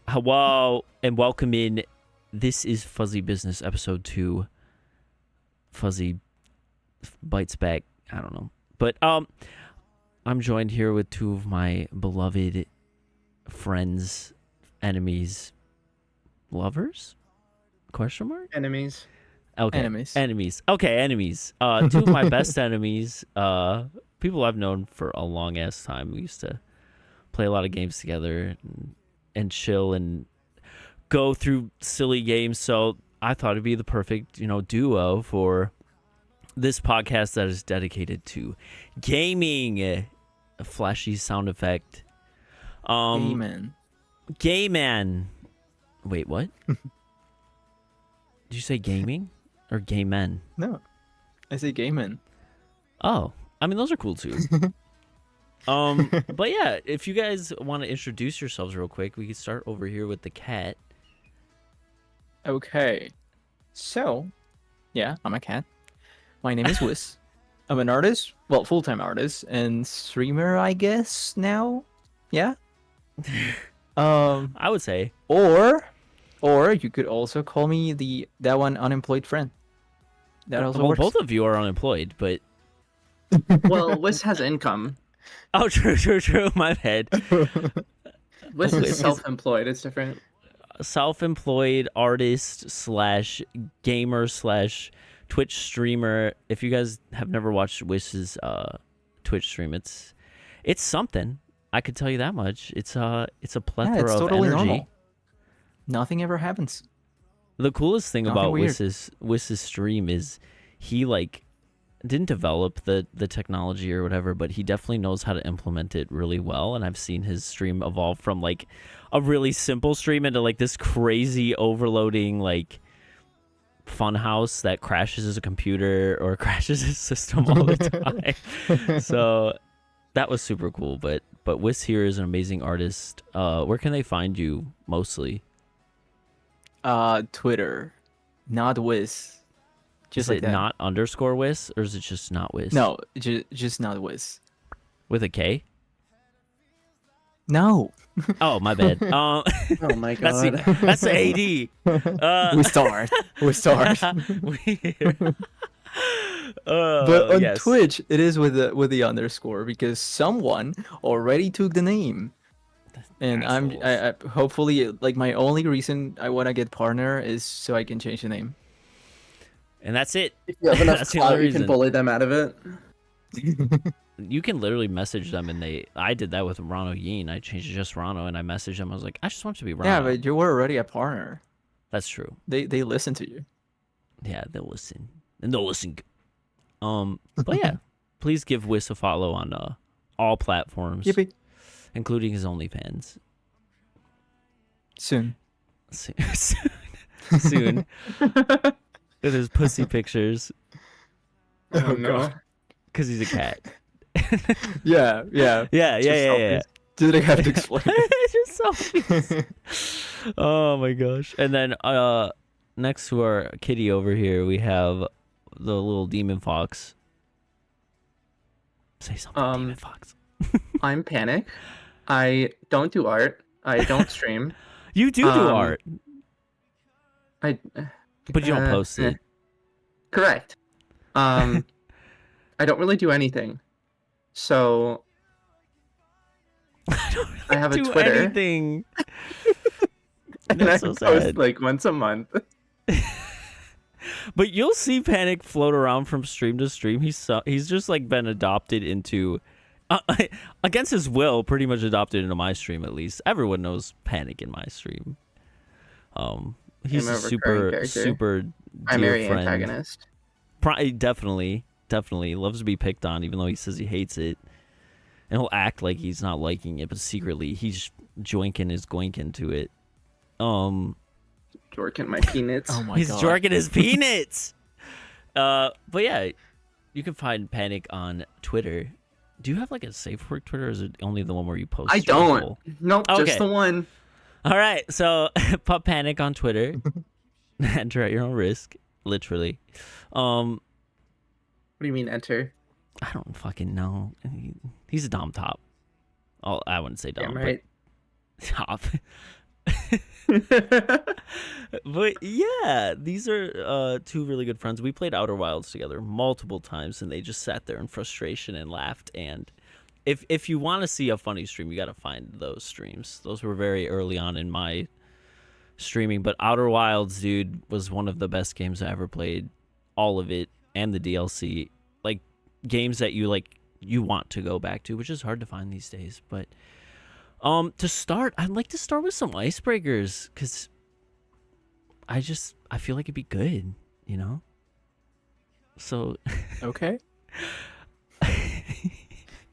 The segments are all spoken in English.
Hello and welcome in. This is Fuzzy Business episode 2. Fuzzy bites back. I don't know. But I'm joined here with two of my beloved friends, enemies, lovers? Question mark? Enemies. Okay. Enemies. Okay, enemies. Two of my best enemies. People I've known for a long ass time. We used to play a lot of games together and chill and go through silly games. So I thought it'd be the perfect, duo for this podcast that is dedicated to gaming. A flashy sound effect. Gay man. Wait, what? Did you say gaming or gay men? No, I say gay men. Oh, I mean those are cool too. But yeah, if you guys want to introduce yourselves real quick, we can start over here with the cat. Okay, so yeah, I'm a cat. My name is Whis. I'm an artist, well, full-time artist and streamer, I guess now. Yeah. I would say, or you could also call me that one unemployed friend. That also works. Both of you are unemployed, but well, Whis has income. Oh, true. My bad. Whis is self-employed. It's different. Self-employed artist / gamer / Twitch streamer. If you guys have never watched Wish's Twitch stream, it's something. I could tell you that much. It's a plethora of energy. Normal. Nothing ever happens. The coolest thing about weird. Wish's stream is he didn't develop the technology or whatever, but he definitely knows how to implement it really well. And I've seen his stream evolve from a really simple stream into this crazy overloading fun house that crashes his computer or crashes his system all the time. So that was super cool. But Whis here is an amazing artist. Where can they find you mostly? Twitter, not Whis. Just is it that. Not _ Whis, or is it just not Whis? No, just not Whis. With a K? No. Oh, my bad. Oh my god. That's the AD. We start. But on Twitch, it is with the underscore because someone already took the name. And I hopefully my only reason I want to get partner is so I can change the name. And that's it. If you have enough clout, you can bully them out of it. You can literally message them, and I did that with Rano Yeen. I changed it just Rano, and I messaged them. I was like, I just want you to be Rano. Yeah, but you were already a partner. That's true. They listen to you. Yeah, they'll listen. And they'll listen. But yeah, please give Whis a follow on all platforms. Yippee. Including his OnlyFans. Soon. With his pussy pictures. Oh no. Because he's a cat. Yeah. Did I have to explain? It's just selfies. Oh my gosh. And then next to our kitty over here, we have the little demon fox. Say something, demon fox. I'm Panic. I don't do art. I don't stream. You do art. But you don't post it. Correct. I don't really do anything. So I have a Twitter. Anything. And I post once a month. But you'll see Panic float around from stream to stream. He's just been adopted into against his will, pretty much adopted into my stream. At least everyone knows Panic in my stream. He's a super primary friend. Antagonist. Definitely loves to be picked on, even though he says he hates it, and he'll act like he's not liking it, but secretly he's joinking his goinking to it. Jorking my peanuts. Oh my god, he's jorking his peanuts. But yeah, you can find Panic on Twitter. Do you have a safe work Twitter, or is it only the one where you post? I don't. Nope, okay. Just the one. All right, so put Panic on Twitter. Enter at your own risk, literally. What do you mean enter? I don't fucking know. He's a dom top. Oh, I wouldn't say dom, right. but top. But yeah, these are two really good friends. We played Outer Wilds together multiple times, and they just sat there in frustration and laughed. And if you want to see a funny stream, you got to find those streams. Those were very early on in my streaming. But Outer Wilds, dude, was one of the best games I ever played. All of it and the DLC, like games that you want to go back to, which is hard to find these days. But to start, I'd like to start with some icebreakers because I feel like it'd be good, you know? So Okay.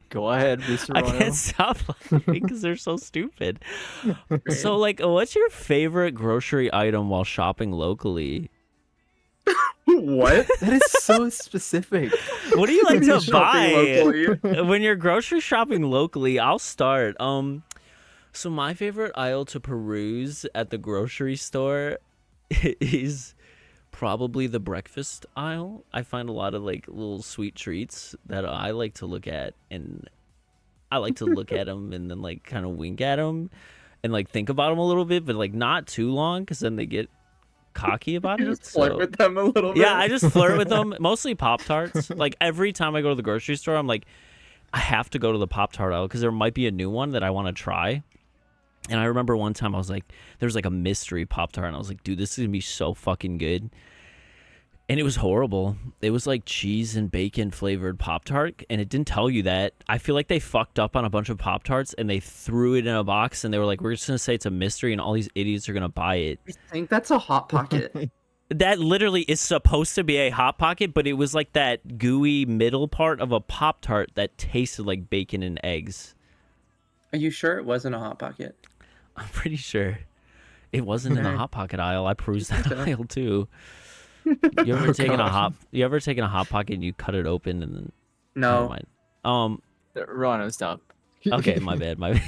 Go ahead, Mr. I Rono. can't stop laughing because they're so stupid. So like, what's your favorite grocery item while shopping locally? What? That is so specific. What do you like to Shopping buy locally. when you're grocery shopping locally? I'll start. So my favorite aisle to peruse at the grocery store is probably the breakfast aisle. I find a lot of like little sweet treats that I like to look at, and I like to look at them and then like kind of wink at them and like think about them a little bit, but like not too long because then they get cocky about You it. just flirt with them a little bit. Yeah, I just flirt with them. Mostly Pop-Tarts. Like every time I go to the grocery store, I'm like, I have to go to the Pop-Tart aisle because there might be a new one that I want to try. And I remember one time I was like, there was like a mystery Pop-Tart, and I was like, dude, this is gonna be so fucking good. And it was horrible. It was like cheese and bacon flavored Pop-Tart, and it didn't tell you that. I feel like they fucked up on a bunch of Pop-Tarts and they threw it in a box and they were like, we're just gonna say it's a mystery and all these idiots are gonna buy it. I think that's a Hot Pocket. That literally is supposed to be a Hot Pocket, but it was like that gooey middle part of a Pop-Tart that tasted like bacon and eggs. Are you sure it wasn't a Hot Pocket? I'm pretty sure it wasn't in the Okay. Hot Pocket aisle. I perused that Okay. aisle too. You ever Oh, taken God. You ever taken a Hot Pocket and you cut it open and then No. never mind. Rono, stop. Okay, my bad, my bad.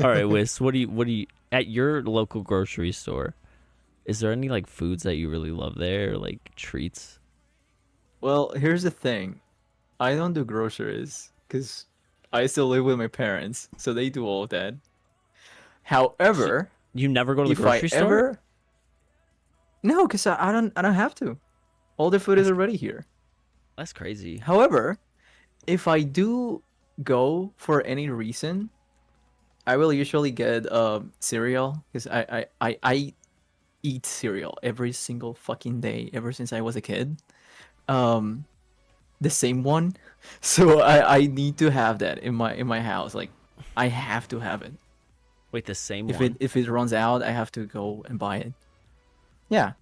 All right, Whis, what do you at your local grocery store? Is there any like foods that you really love there, or, like treats? Well, here's the thing. I don't do groceries because I still live with my parents, so they do all of that. However, You never go to the if I grocery store? ever no, because I don't have to. All the food is already here. That's crazy. However, if I do go for any reason, I will usually get cereal because I eat cereal every single fucking day ever since I was a kid. The same one, so I need to have that in my house. Like I have to have it. Wait, the same If one? it runs out, I have to go and buy it. Yeah,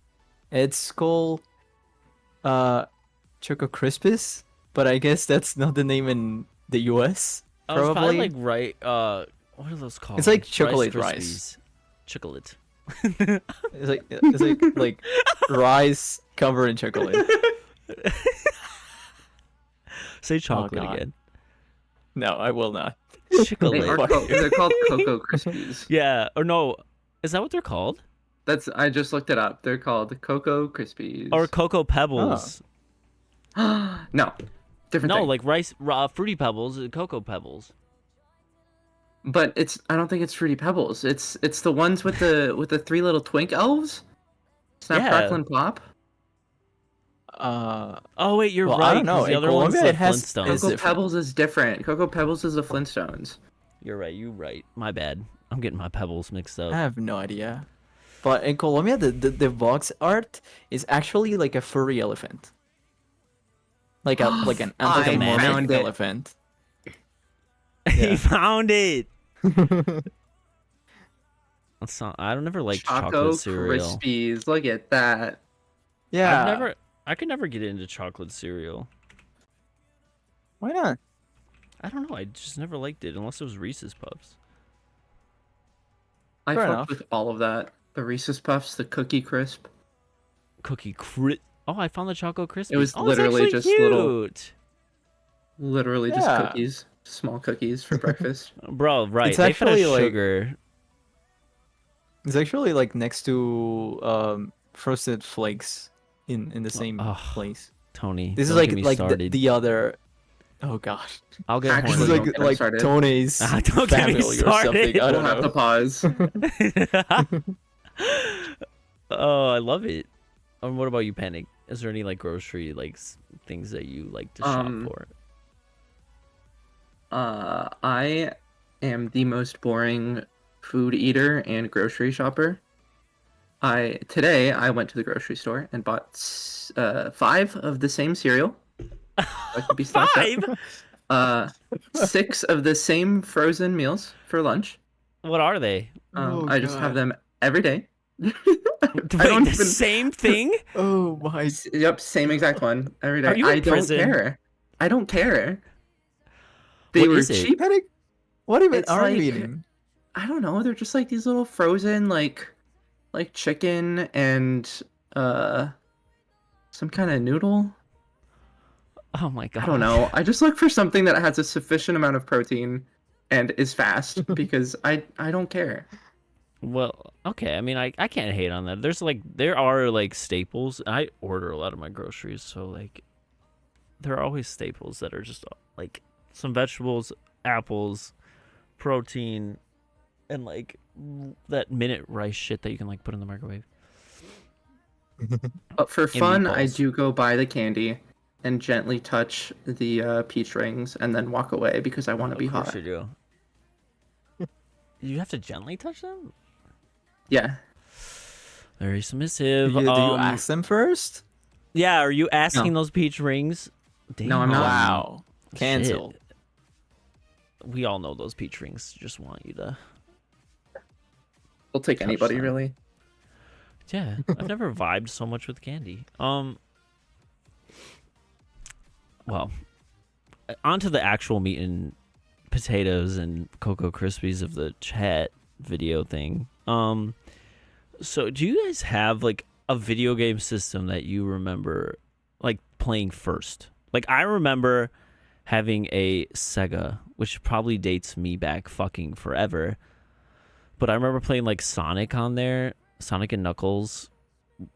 it's called Choco Crispus, but I guess that's not the name in the US. Oh, it's probably Probably. like right. What are those called? It's like chocolate rice. Krispies. Chocolate. It's like rice covered in chocolate. Say chocolate God. again. No, I will not. They Chocolate. are Fuck called, you. they're called Cocoa Krispies. Yeah, or no, is that what they're called? I just looked it up. They're called Cocoa Krispies. Or Cocoa Pebbles? no, different No, thing. like rice, Fruity Pebbles, Cocoa Pebbles. But I don't think it's Fruity Pebbles. It's the ones with the three little twink elves. Snap, Yeah. Crackle, and Pop. Oh wait, you're Well, right. I don't know. 'cause the in other one's Colombia, the it has- Flintstones. is Cocoa different. Pebbles is different. Cocoa Pebbles is the Flintstones. You're right. You're right. My bad. I'm getting my pebbles mixed up. I have no idea. But in Colombia, the box art is actually like a furry elephant. Like an I anthropomorphic found it. elephant. He Yeah. found it. That's not. I don't never like Choco chocolate cereal. Krispies. Look at that. Yeah. I could never get into chocolate cereal. Why not? I don't know. I just never liked it unless it was Reese's Puffs. I Fair fucked enough. with all of that. The Reese's Puffs, the Cookie Crisp. Cookie crit. Oh, I found the Choco Crispy. was oh, it's literally actually just cute. little- Literally just Yeah. cookies. Small cookies for breakfast. Bro, right? It's They put actually, like- sugar. It's actually like next to Frosted Flakes in the same Ugh. place. Tony. This is don't like get me like started. the other. Oh gosh. I'll get Actually, This is horny. don't get him like started. Tony's Don't get me family or something. started. I We'll don't have to know. pause. Oh, I love it. What about you, Panic? Is there any like grocery like things that you like to shop for? I am the most boring food eater and grocery shopper. Today I went to the grocery store and bought 5 of the same cereal. I could be stocked Five? up. 6 of the same frozen meals for lunch. What are they? Oh, I just have God. them every day. I Wait, don't the even. same thing? Oh my. Yep, same exact one every Are day. you in I don't prison? care. I don't care. They What were is it? cheap. Panic. What even It's are you like- eating? I don't know. They're just like these little frozen like chicken and some kind of noodle. Oh my god. I don't know. I just look for something that has a sufficient amount of protein and is fast because I don't care. Well, okay. I mean, I can't hate on that. There are like staples. I order a lot of my groceries, so like there are always staples that are just like some vegetables, apples, protein, and like that minute rice shit that you can like put in the microwave. But for fun, I meatballs. do go buy the candy and gently touch the peach rings and then walk away because I want to be Of course hot. you do. You have to gently touch them? Yeah. Very Do submissive. you ask them first? Yeah, are you asking No. those peach rings? Damn. No, I'm not. Wow. Shit. Cancel. We all know those peach rings just want you to. We'll take Touch anybody them. really. Yeah, I've never vibed so much with candy. Well, onto the actual meat and potatoes and Cocoa Krispies of the chat video thing. So do you guys have like a video game system that you remember like playing first? Like I remember having a Sega, which probably dates me back fucking forever. But I remember playing like Sonic on there, Sonic and Knuckles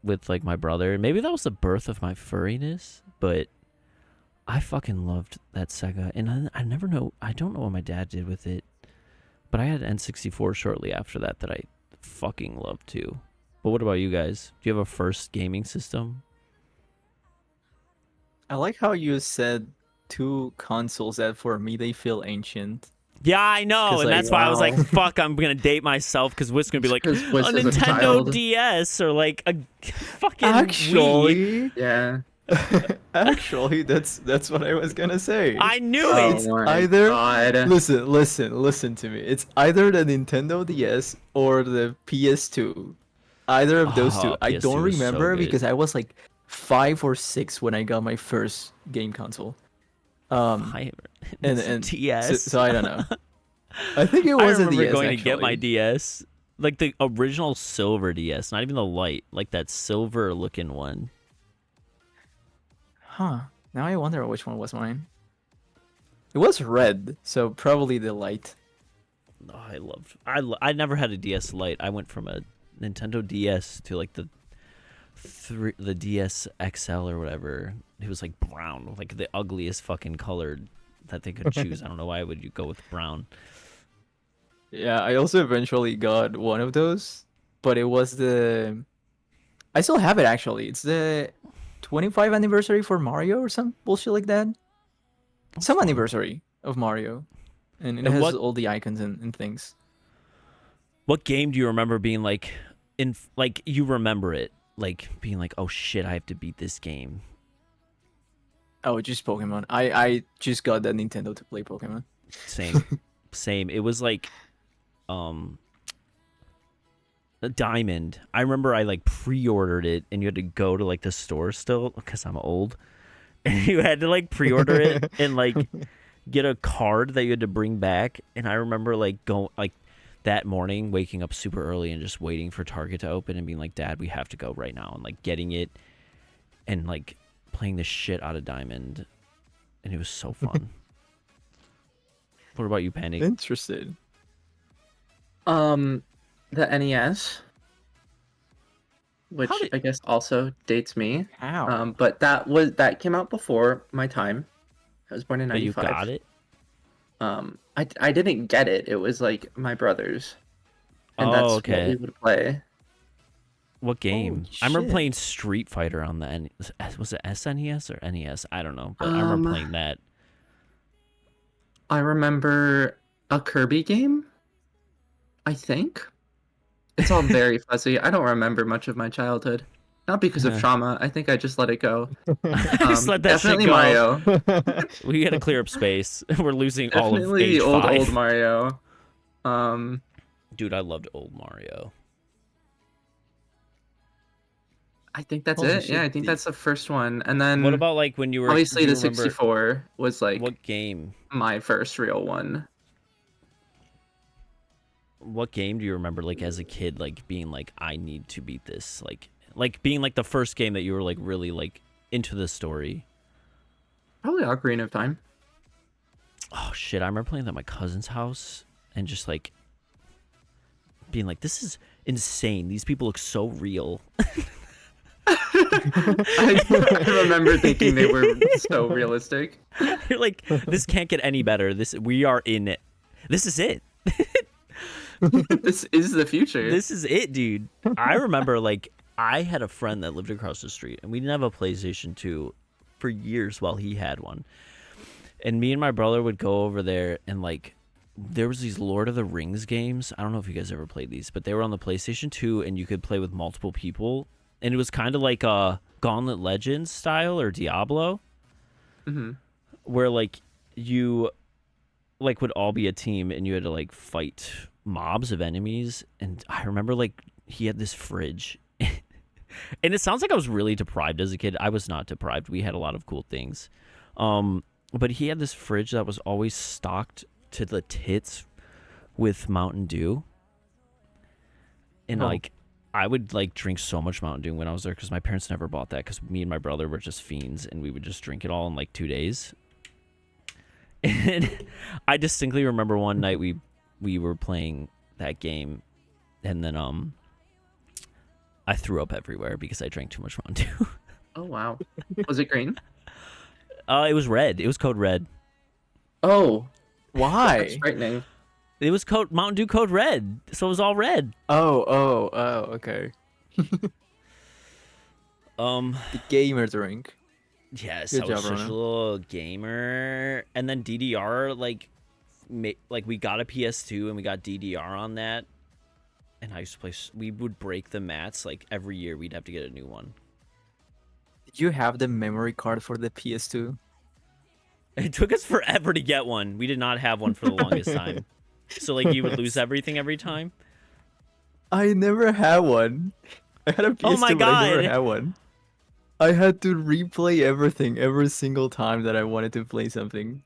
with like my brother. Maybe that was the birth of my furriness, but I fucking loved that Sega. And I never know, I don't know what my dad did with it, but I had an N64 shortly after that I fucking loved too. But what about you guys? Do you have a first gaming system? I like how you said 2 consoles that for me they feel ancient. Yeah, I know, 'Cause, and like, that's why I was like, wow. "Fuck, I'm gonna date myself," because Whis gonna be like a 'Cause Whis is a Nintendo child. DS or like a fucking Wii. Actually, Yeah. actually, that's what I was gonna say. I knew Oh it. my either- god. Listen to me. It's either the Nintendo DS or the PS2. Either of those two. Oh, I PS2 don't was so remember good. because I was like 5 or 6 when I got my first game console. And DS. so I don't know. I think it I was a remember DS going actually. to get my DS, like the original silver DS, not even the light, like that silver looking one. Huh. Now I wonder which one was mine. It was red, so probably the light. Oh, I never had a DS Lite. I went from a Nintendo DS to like the DS XL or whatever. It was like brown, like the ugliest fucking color that they could choose. I don't know why would you go with brown. Yeah, I also eventually got one of those, but it was I still have it actually. It's the 25th anniversary for Mario or some bullshit like that. Some fun. anniversary of Mario. And it And has what- all the icons and things. What game do you remember being like like you remember it, like being like, oh shit, I have to beat this game? Oh, just Pokemon. I just got that Nintendo to play Pokemon. Same. It was like a Diamond. I remember I like pre-ordered it and you had to go to like the store still because I'm old. And you had to like pre-order it and like get a card that you had to bring back. And I remember like going like that morning waking up super early and just waiting for Target to open and being like, Dad, we have to go right now, and like getting it and like playing the shit out of Diamond. And it was so fun. What about you, Penny? Interested. The NES, which How did- I guess also dates me. How? But that came out before my time. I was born in But you 95. got it? I didn't get it. It was like my brother's, and Oh, that's what we okay. would play. What game? Holy I remember shit. playing Street Fighter on the was it SNES or NES? I don't know, but I remember playing that. I remember a Kirby game. I think it's all very fuzzy. I don't remember much of my childhood. Not because of trauma. I think I just let it go. Just let that shit Definitely go. Mario. We gotta clear up space. We're losing all of Definitely the age old 5. Mario. Um, Dude, I loved old Mario. I think that's Holy it. Yeah, shit, I think that's the first one. And What then about like when you were? obviously Do you the remember 64 was like what game? my first real one. What game do you remember like as a kid, like being like, I need to beat this, like being like the first game that you were like really like into the story? Probably Ocarina of Time. Oh shit, I remember playing that at my cousin's house and just like being like, this is insane. These people look so real. I remember thinking they were so realistic. You're like, this can't get any better. We are in it. This is it. This is the future. This is it, dude. I remember like I had a friend that lived across the street and we didn't have a PlayStation 2 for years while he had one. And me and my brother would go over there and like there was these Lord of the Rings games. I don't know if you guys ever played these, but they were on the PlayStation 2 and you could play with multiple people. And it was kind of like a Gauntlet Legends style or Diablo, where like you like would all be a team and you had to like fight mobs of enemies. And I remember like he had this fridge. And it sounds like I was really deprived as a kid. I was not deprived. We had a lot of cool things. But he had this fridge that was always stocked to the tits with Mountain Dew. And like I would like drink so much Mountain Dew when I was there because my parents never bought that because me and my brother were just fiends and we would just drink it all in like 2 days. And I distinctly remember one night we were playing that game and then I threw up everywhere because I drank too much Mountain Dew. Oh wow. Was it green? It was red. It was code red. Oh, Why? that's frightening. It was code Mountain Dew code red, so it was all red. Oh, okay. The gamer drink. Yes, Good I was job, such Ronan. a little gamer. And then DDR, like we got a PS2 and we got DDR on that. And I used to play. We would break the mats like every year. We'd have to get a new one. Did you have the memory card for the PS2? It took us forever to get one. We did not have one for the longest time. So like you would lose everything every time. I never had one. I had a PS2, Oh my but I never God. had one. I had to replay everything every single time that I wanted to play something.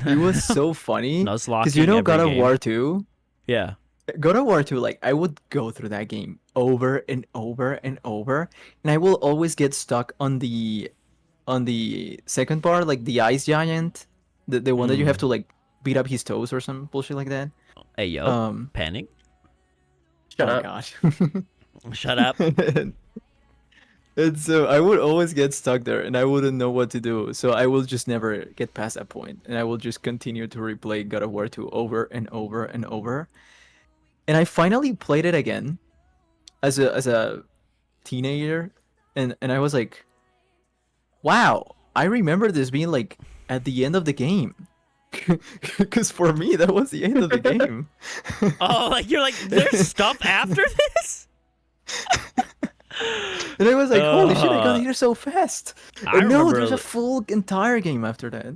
It was so funny. Nuzlocking Because you know God every of game. War 2? Yeah. God of War 2, like, I would go through that game over and over and over, and I will always get stuck on the second part, like the ice giant, the one that you have to like beat up his toes or some bullshit like that. Hey yo, panic. Shut oh up. gosh. Shut up. And so I would always get stuck there and I wouldn't know what to do. So I will just never get past that point and I will just continue to replay God of War 2 over and over and over. And I finally played it again as a teenager and I was like, wow, I remember this being like at the end of the game. Because for me that was the end of the game. Oh, like you're like there's stuff after this? And I was like, holy shit, I got here so fast. I And no, remember there's a full entire game after that.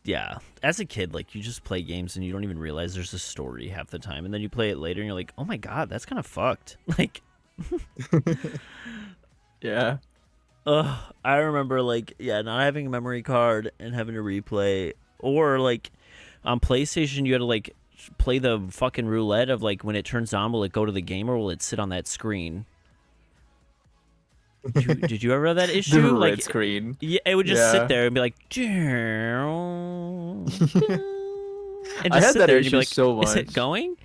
Yeah, as a kid, like you just play games and you don't even realize there's a story half the time, and then you play it later and you're like, oh my god, that's kind of fucked. Like, Yeah. I remember like not having a memory card and having to replay, or like on PlayStation you had to like play the fucking roulette of like when it turns on, will it go to the game or will it sit on that screen? Did you ever have that issue? The like red screen. Yeah, it would just sit Yeah. there and be like, and I just had sit that there and you'd be issue like, so is it much. going?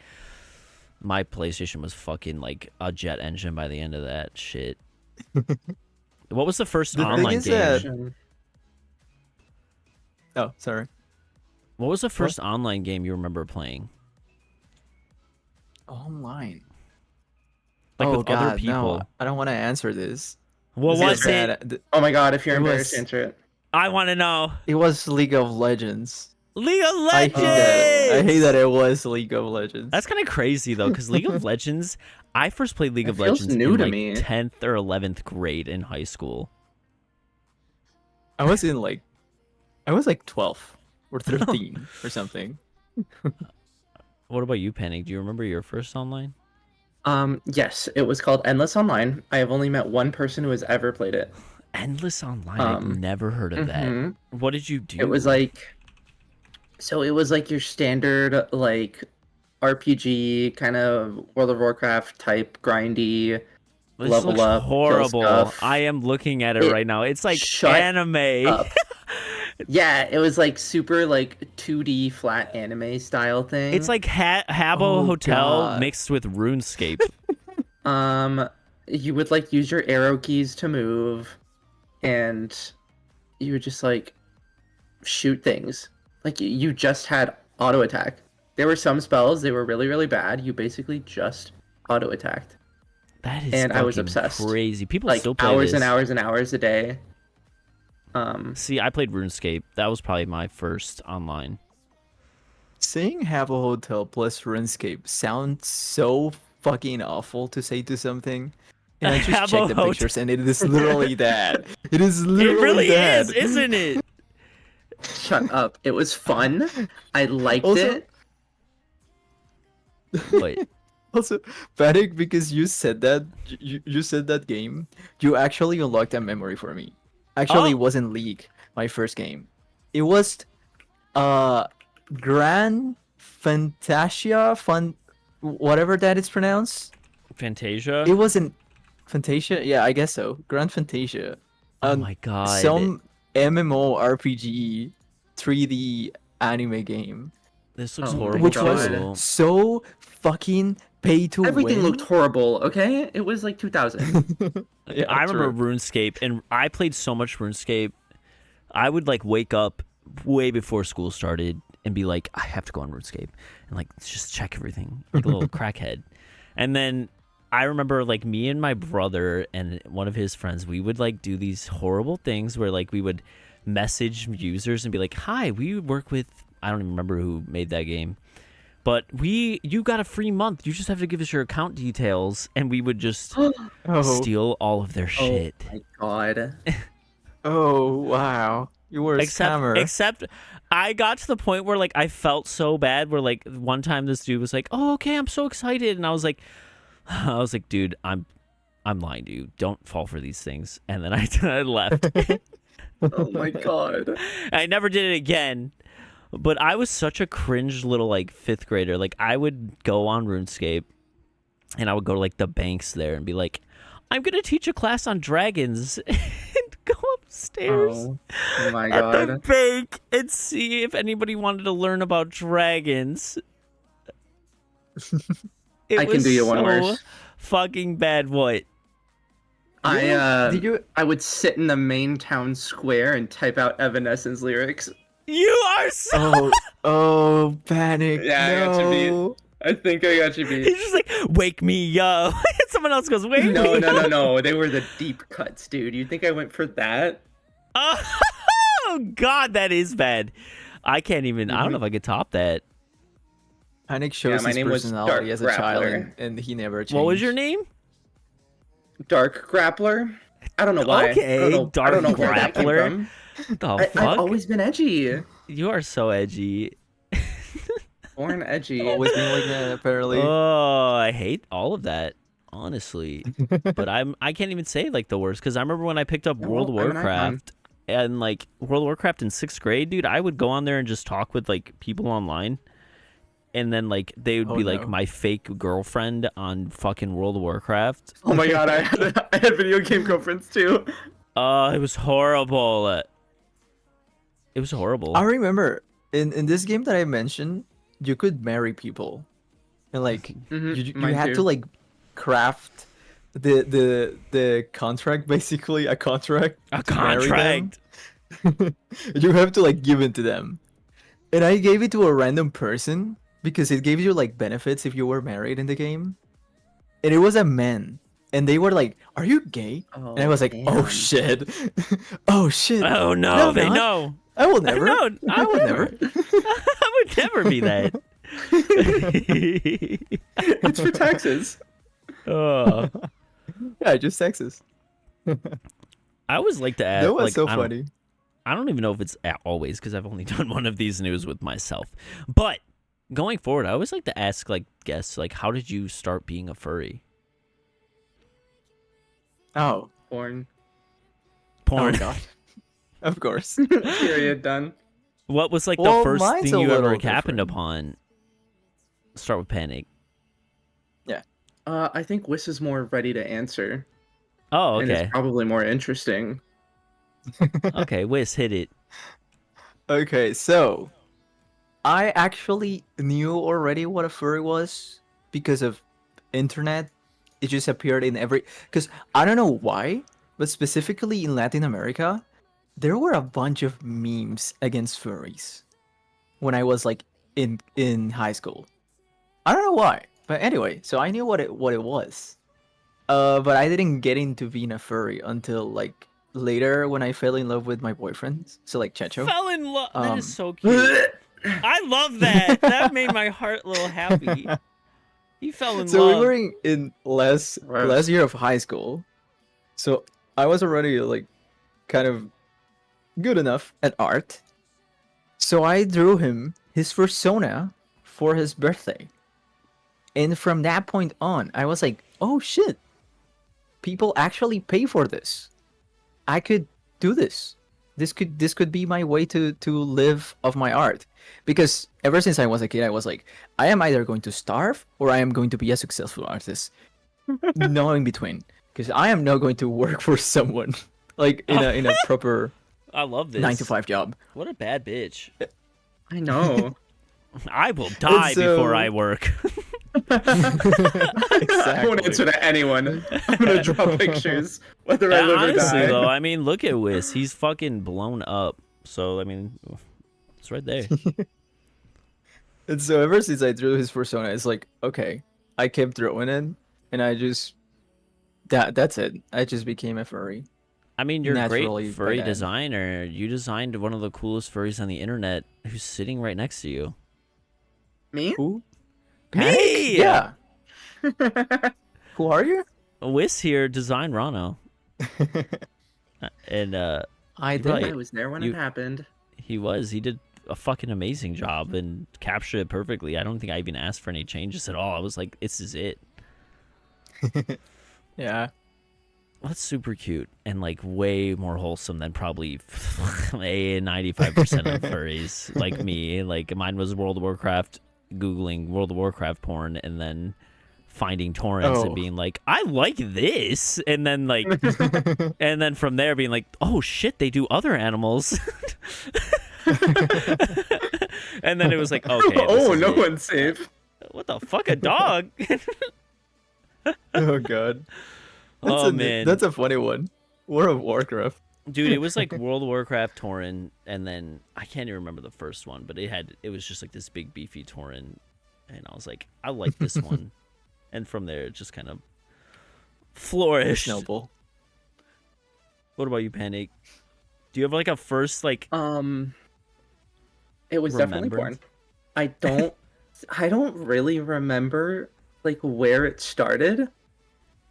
My PlayStation was fucking like a jet engine by the end of that shit. What was the first The thing online is game? that- Oh, sorry. What was the first online game you remember playing? Online. Like Oh with other God, no! people? I don't want to answer this. What This was is it? bad. Oh my god, if you're It embarrassed, was answer it. I want to know. it was League of Legends. League of I hate that. I hate Legends. that it was League of That's Legends. kind of crazy though, because League of Legends. I first played League It of feels Legends new in to like me. 10th or 11th grade in high school. I was in like, I was like 12 or 13 or something. What about you, Panic? Do you remember your first online? Yes, it was called Endless Online. I have only met one person who has ever played it. Endless Online. I've never heard of that. Mhm. What did you do? It was like, so it was like your standard like RPG kind of World of Warcraft type grindy This level looks up, kill horrible. stuff. I am looking at it It right now. It's like shut anime. up. Yeah, it was like super like 2D flat anime style thing. It's like Habbo Oh, Hotel God. mixed with RuneScape. You would like use your arrow keys to move, and you would just like shoot things. Like you just had auto attack. There were some spells, they were really, really bad. You basically just auto attacked. That is And I was fucking obsessed. crazy. People Like still play hours this. and hours and hours a day. See, I played RuneScape. That was probably my first online. Saying have a hotel plus RuneScape sounds so fucking awful to say to something. And I just Have a checked the hotel- pictures and it is literally that. It is It literally really that. is, isn't it? Shut up. It was fun. I liked Also- it. Wait, Also, Panic, because you said that you said that game, you actually unlocked a memory for me. Actually, Oh. it wasn't League, my first game. It was Grand Fantasia whatever that is pronounced. Fantasia. It wasn't Fantasia? Yeah, I guess so. Grand Fantasia. Oh my god. Some MMORPG 3D anime game. This looks Oh my horrible. Which God. was so fucking pay to Everything win. looked horrible, okay? It was like 2000. Yeah, I remember true. RuneScape, and I played so much RuneScape. I would like wake up way before school started and be like, I have to go on RuneScape and like just check everything, like a little crackhead. And then I remember like me and my brother and one of his friends, we would like do these horrible things where like we would message users and be like, "Hi, we work with," I don't even remember who made that game, but you got a free month. You just have to give us your account details, and we would just Oh, steal all of their shit. Oh my god. oh wow. You were a scammer. Except I got to the point where like I felt so bad where like one time this dude was like, "Oh, okay, I'm so excited." And I was like, "Dude, I'm lying to you. Don't fall for these things." And then I left. Oh my god. I never did it again. But I was such a cringe little like 5th grader. Like I would go on RuneScape and I would go to like the banks there and be like, "I'm going to teach a class on dragons." And go upstairs. Oh my At the god. bank and see if anybody wanted to learn about dragons. It I can was do you one so worse. fucking bad. What? Did you I would sit in the main town square and type out Evanescence lyrics. You are so. Oh, oh, Panic. Yeah, I got you beat. No. I think I got you He's beat. just like, "Wake me up." And someone else goes, "Wake No, me no, up." no, no. They were the deep cuts, dude. You think I went for that? Oh God, that is bad. I can't even. I don't know if I could top that. Panic shows my his name was personality Dark as a child, Grappler. and he never changed. What was your name? Dark Grappler? I don't know why. Okay, I don't know, Dark I don't know where that came Grappler. from. What the I've fuck? always been edgy. You are so edgy. Born edgy. Always being like that, apparently. Oh, I hate all of that, honestly. But I can't even say like the worst because I remember when I picked up Yeah, World of well, I'm an icon. Warcraft and like World of Warcraft in 6th grade, dude. I would go on there and just talk with like people online, and then like they would Oh, be like no. my fake girlfriend on fucking World of Warcraft. Oh my god, I had video game girlfriends too. It was horrible. It was horrible. I remember in this game that I mentioned, you could marry people, and like you mine had too. to like craft the contract, basically a contract. A to marry them. contract. You have to like give it to them. And I gave it to a random person because it gave you like benefits if you were married in the game. And it was a man. And they were like, "Are you gay?" And I Oh was like, "Oh damn. shit. Oh shit. Oh No, no, I'm they not. know. I will never. No, I will never." I would never be that. It's for taxes. Oh. Yeah, just sexist. I always like to That add, was like, so funny. I don't even know if it's always because I've only done one of these news with myself. But going forward, I always like to ask, like, guests, like, how did you start being a furry? Oh. Porn. Porn. Oh god. Of course. Period. Done. What was like Well, the first mine's thing a you ever little happened different. upon? Start with panic. I think Whis is more ready to answer, Oh, and it's okay. probably more interesting. Okay, Whis, hit it. Okay, so I actually knew already what a furry was because of internet. It just appeared in every because I don't know why, but specifically in Latin America, there were a bunch of memes against furries when I was like in high school. I don't know why, but anyway, so I knew what it was. But I didn't get into being a furry until like later when I fell in love with my boyfriend. So like Checho. Fell in love. That is Um, so cute. I love that. That made my heart a little happy. He fell in so we were love. in last Gross. year of high school. So I was already like kind of good enough at art. So I drew him his persona for his birthday. And from that point on, I was like, "Oh shit. People actually pay for this. I could do this. This could be my way to live off my art." Because ever since I was a kid, I was like, I am either going to starve or I am going to be a successful artist. No in between. Because I am not going to work for someone like in a proper I love nine to this. five job. What a bad bitch. I know. I will die before so- I work. I won't answer to anyone. I'm gonna draw pictures, whether I live or Honestly, die. though, I mean, look at Whis. He's fucking blown up. So, I mean, it's right there. And so ever since I drew his persona, it's like, okay, I kept drawing it, and I just that's it. I just became a furry. I mean, you're a great Naturally by furry then. designer. You designed one of the coolest furries on the internet who's sitting right next to you. Me? Who? Me! Yeah. Who are you? Whis here designed Rano. And I You did. probably- I was there when you- it happened. he did a fucking amazing job and captured it perfectly. I don't think I even asked for any changes at all. I was like, this is it. Yeah. Well, that's super cute and like way more wholesome than probably 95% of furries like me. Like mine was World of Warcraft, Googling World of Warcraft porn and then finding torrents and Oh. being like, I like this. And then like, and then from there being like, oh shit, they do other animals. And then it was like, okay. Oh, this is no it. one's safe. What the fuck, a dog? Oh god. Oh, man. That's a funny one. World of Warcraft. Dude, it was like World of Warcraft Tauren, and then I can't even remember the first one, but it was just like this big beefy Tauren, and I was like, I like this one, and from there it just kind of flourished. Snowball. What about you, Panic? Do you have like a first like? It was definitely Remembrance? porn. I don't really remember like where it started.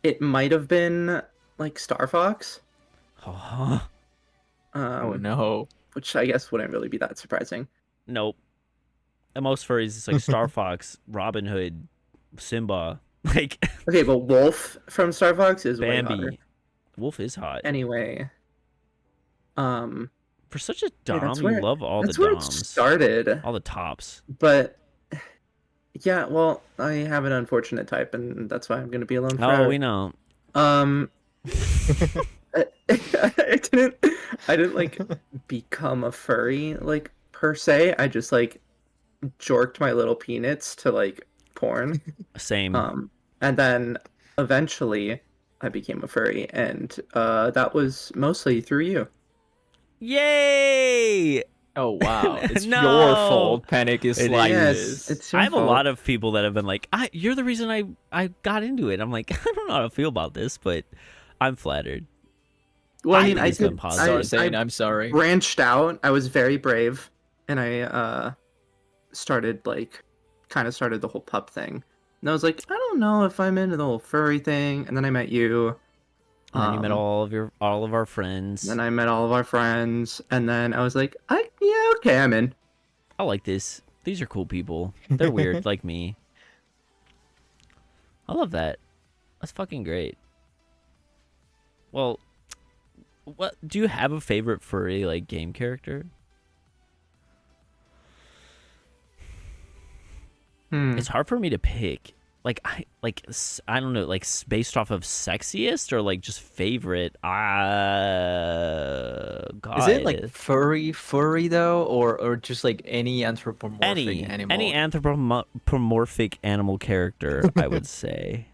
It might have been like Star Fox. Oh, Oh no. Which I guess wouldn't really be that surprising. nope. And most furries, it's like Star Fox, Robin Hood, Simba, like Okay, but Wolf from Star Fox is way hotter. Bambi. Wolf is hot. Anyway, For such a yeah, dom, you love all the that's where it doms, started. all the tops. But yeah, well, I have an unfortunate type, and that's why I'm gonna be alone forever. Oh, we know. I didn't like become a furry like per se. I just like jorked my little peanuts to like porn. Same. And then eventually I became a furry, and that was mostly through you. Yay! Oh wow, it's your No, fault. Panic is it like Yes, is. this. it's I your have a lot fault. of people that have been like, "You're the reason I got into it." I'm like, I don't know how to feel about this, but I'm flattered. Well, I I mean, think I it's been did. Start positive. saying I I'm sorry. branched out. I was very brave, and I started like kind of started the whole pup thing. And I was like, I don't know if I'm into the whole furry thing. And then I met you. And then you met Um, all of our friends. then I met all of our friends, and then I was like, yeah, okay, I'm in. I like this. These are cool people. They're weird like me. I love that. That's fucking great. Well, what do you have a favorite furry like game character? Hmm. It's hard for me to pick. Like I don't know, like based off of sexiest or like just favorite. Is it like God. furry though, or just like any anthropomorphic Any animal? anthropomorphic animal character, I would say.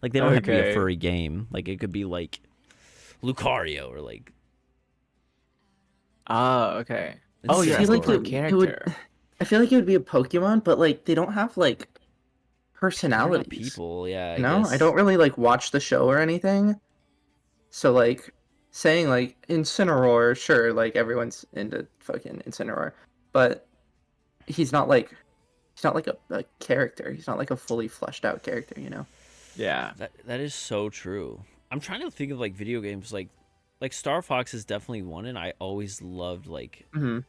Like they don't have to be a Okay. furry game. Like it could be like Lucario or like Ah, okay. it's Oh, I you're feel simple. like asking for a it would. character. I feel like it would be a Pokemon, but like they don't have like They're not personalities. people. Yeah, I You know, I guess. don't really like watch the show or anything. So like saying like Incineroar, sure, like everyone's into fucking Incineroar, but he's not like a character. He's not like a fully fleshed out character, you know? Yeah. That is so true. I'm trying to think of like video games like Star Fox is definitely one, and I always loved like Hmm.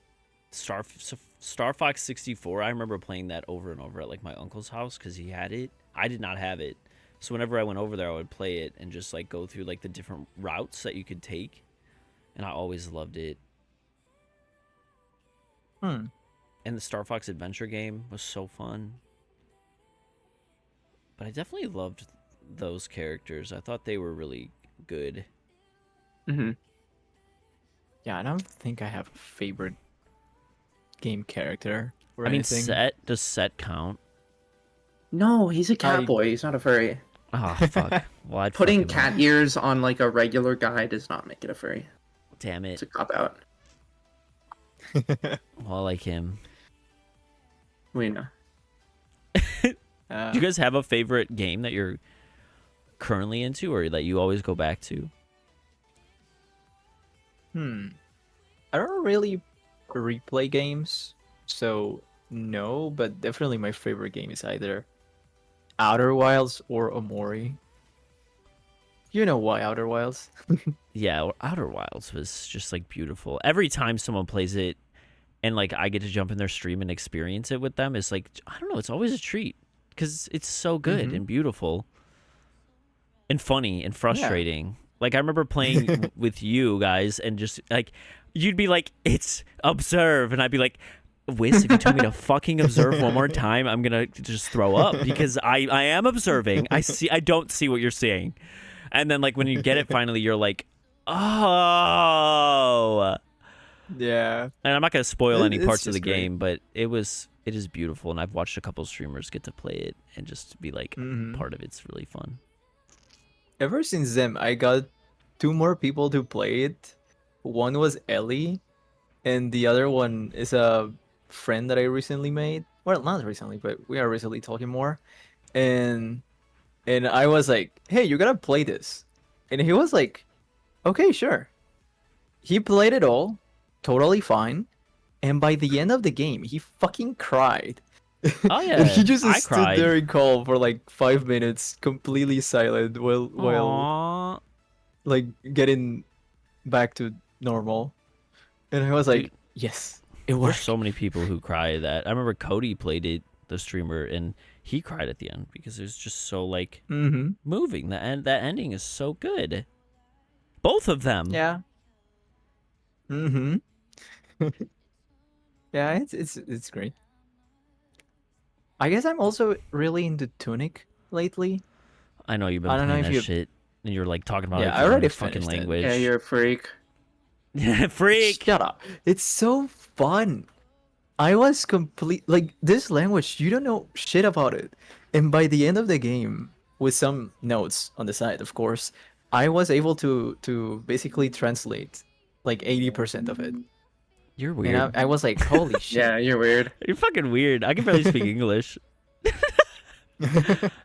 Star Fox 64. I remember playing that over and over at like my uncle's house because he had it. I did not have it, so whenever I went over there, I would play it and just like go through like the different routes that you could take, and I always loved it. Hmm. And the Star Fox Adventure game was so fun. But I definitely loved those characters. I thought they were really good. Hmm. Yeah, I don't think I have a favorite game character or I mean, anything. Set does Set count? No, he's a cat I boy. He's not a furry. Oh fuck. Well, I'd fuck Putting him up. cat ears on like a regular guy does not make it a furry. Damn It's it. a cop out. Well, I like him. We know. Do you guys have a favorite game that you're currently into or that you always go back to? I don't really replay games, so no, but definitely my favorite game is either Outer Wilds or Omori. You know why Outer Wilds? Yeah, Outer Wilds was just like beautiful. Every time someone plays it and like I get to jump in their stream and experience it with them, it's like I don't know, it's always a treat because it's so good Mhm. and beautiful and funny and Yeah. frustrating. Like I remember playing with you guys and just like you'd be like, "It's observe," and I'd be like, "Whis, if you tell me to fucking observe one more time, I'm gonna just throw up because I am observing. I don't see what you're seeing." And then like when you get it finally, you're like, "Oh." Yeah. And I'm not gonna spoil any It's parts of the just great. game, but it is beautiful, and I've watched a couple streamers get to play it and just be like Hmm. part of it's really fun. Ever since then, I got two more people to play it. One was Ellie, and the other one is a friend that I recently made. Well, not recently, but we are recently talking more. And I was like, "Hey, you gotta play this," and he was like, "Okay, sure." He played it all, totally fine, and by the end of the game, he fucking cried. Oh And he yeah, just I stood there cried. and called for like 5 minutes, completely silent, while Aww. like getting back to normal. And I was like, Dude, yes, it there's worked. so many people who cry at that. I remember Cody played it, the streamer, and he cried at the end because it was just so like Mm-hmm. moving. That ending is so good. Both of them. Yeah. Mm-hmm. Yeah, it's great. I guess I'm also really into Tunic lately. I know you've been I don't know playing if that you. shit, and you're like talking about it Yeah, like I you learned already the fucking finished it. Yeah, language. you're a freak. Freak. Shut up. It's so fun. I was complete like this language, you don't know shit about it. And by the end of the game, with some notes on the side, of course, I was able to basically translate like 80% of it. You're And weird. I was like, holy shit. Yeah, you're weird. You're fucking weird. I can barely speak English.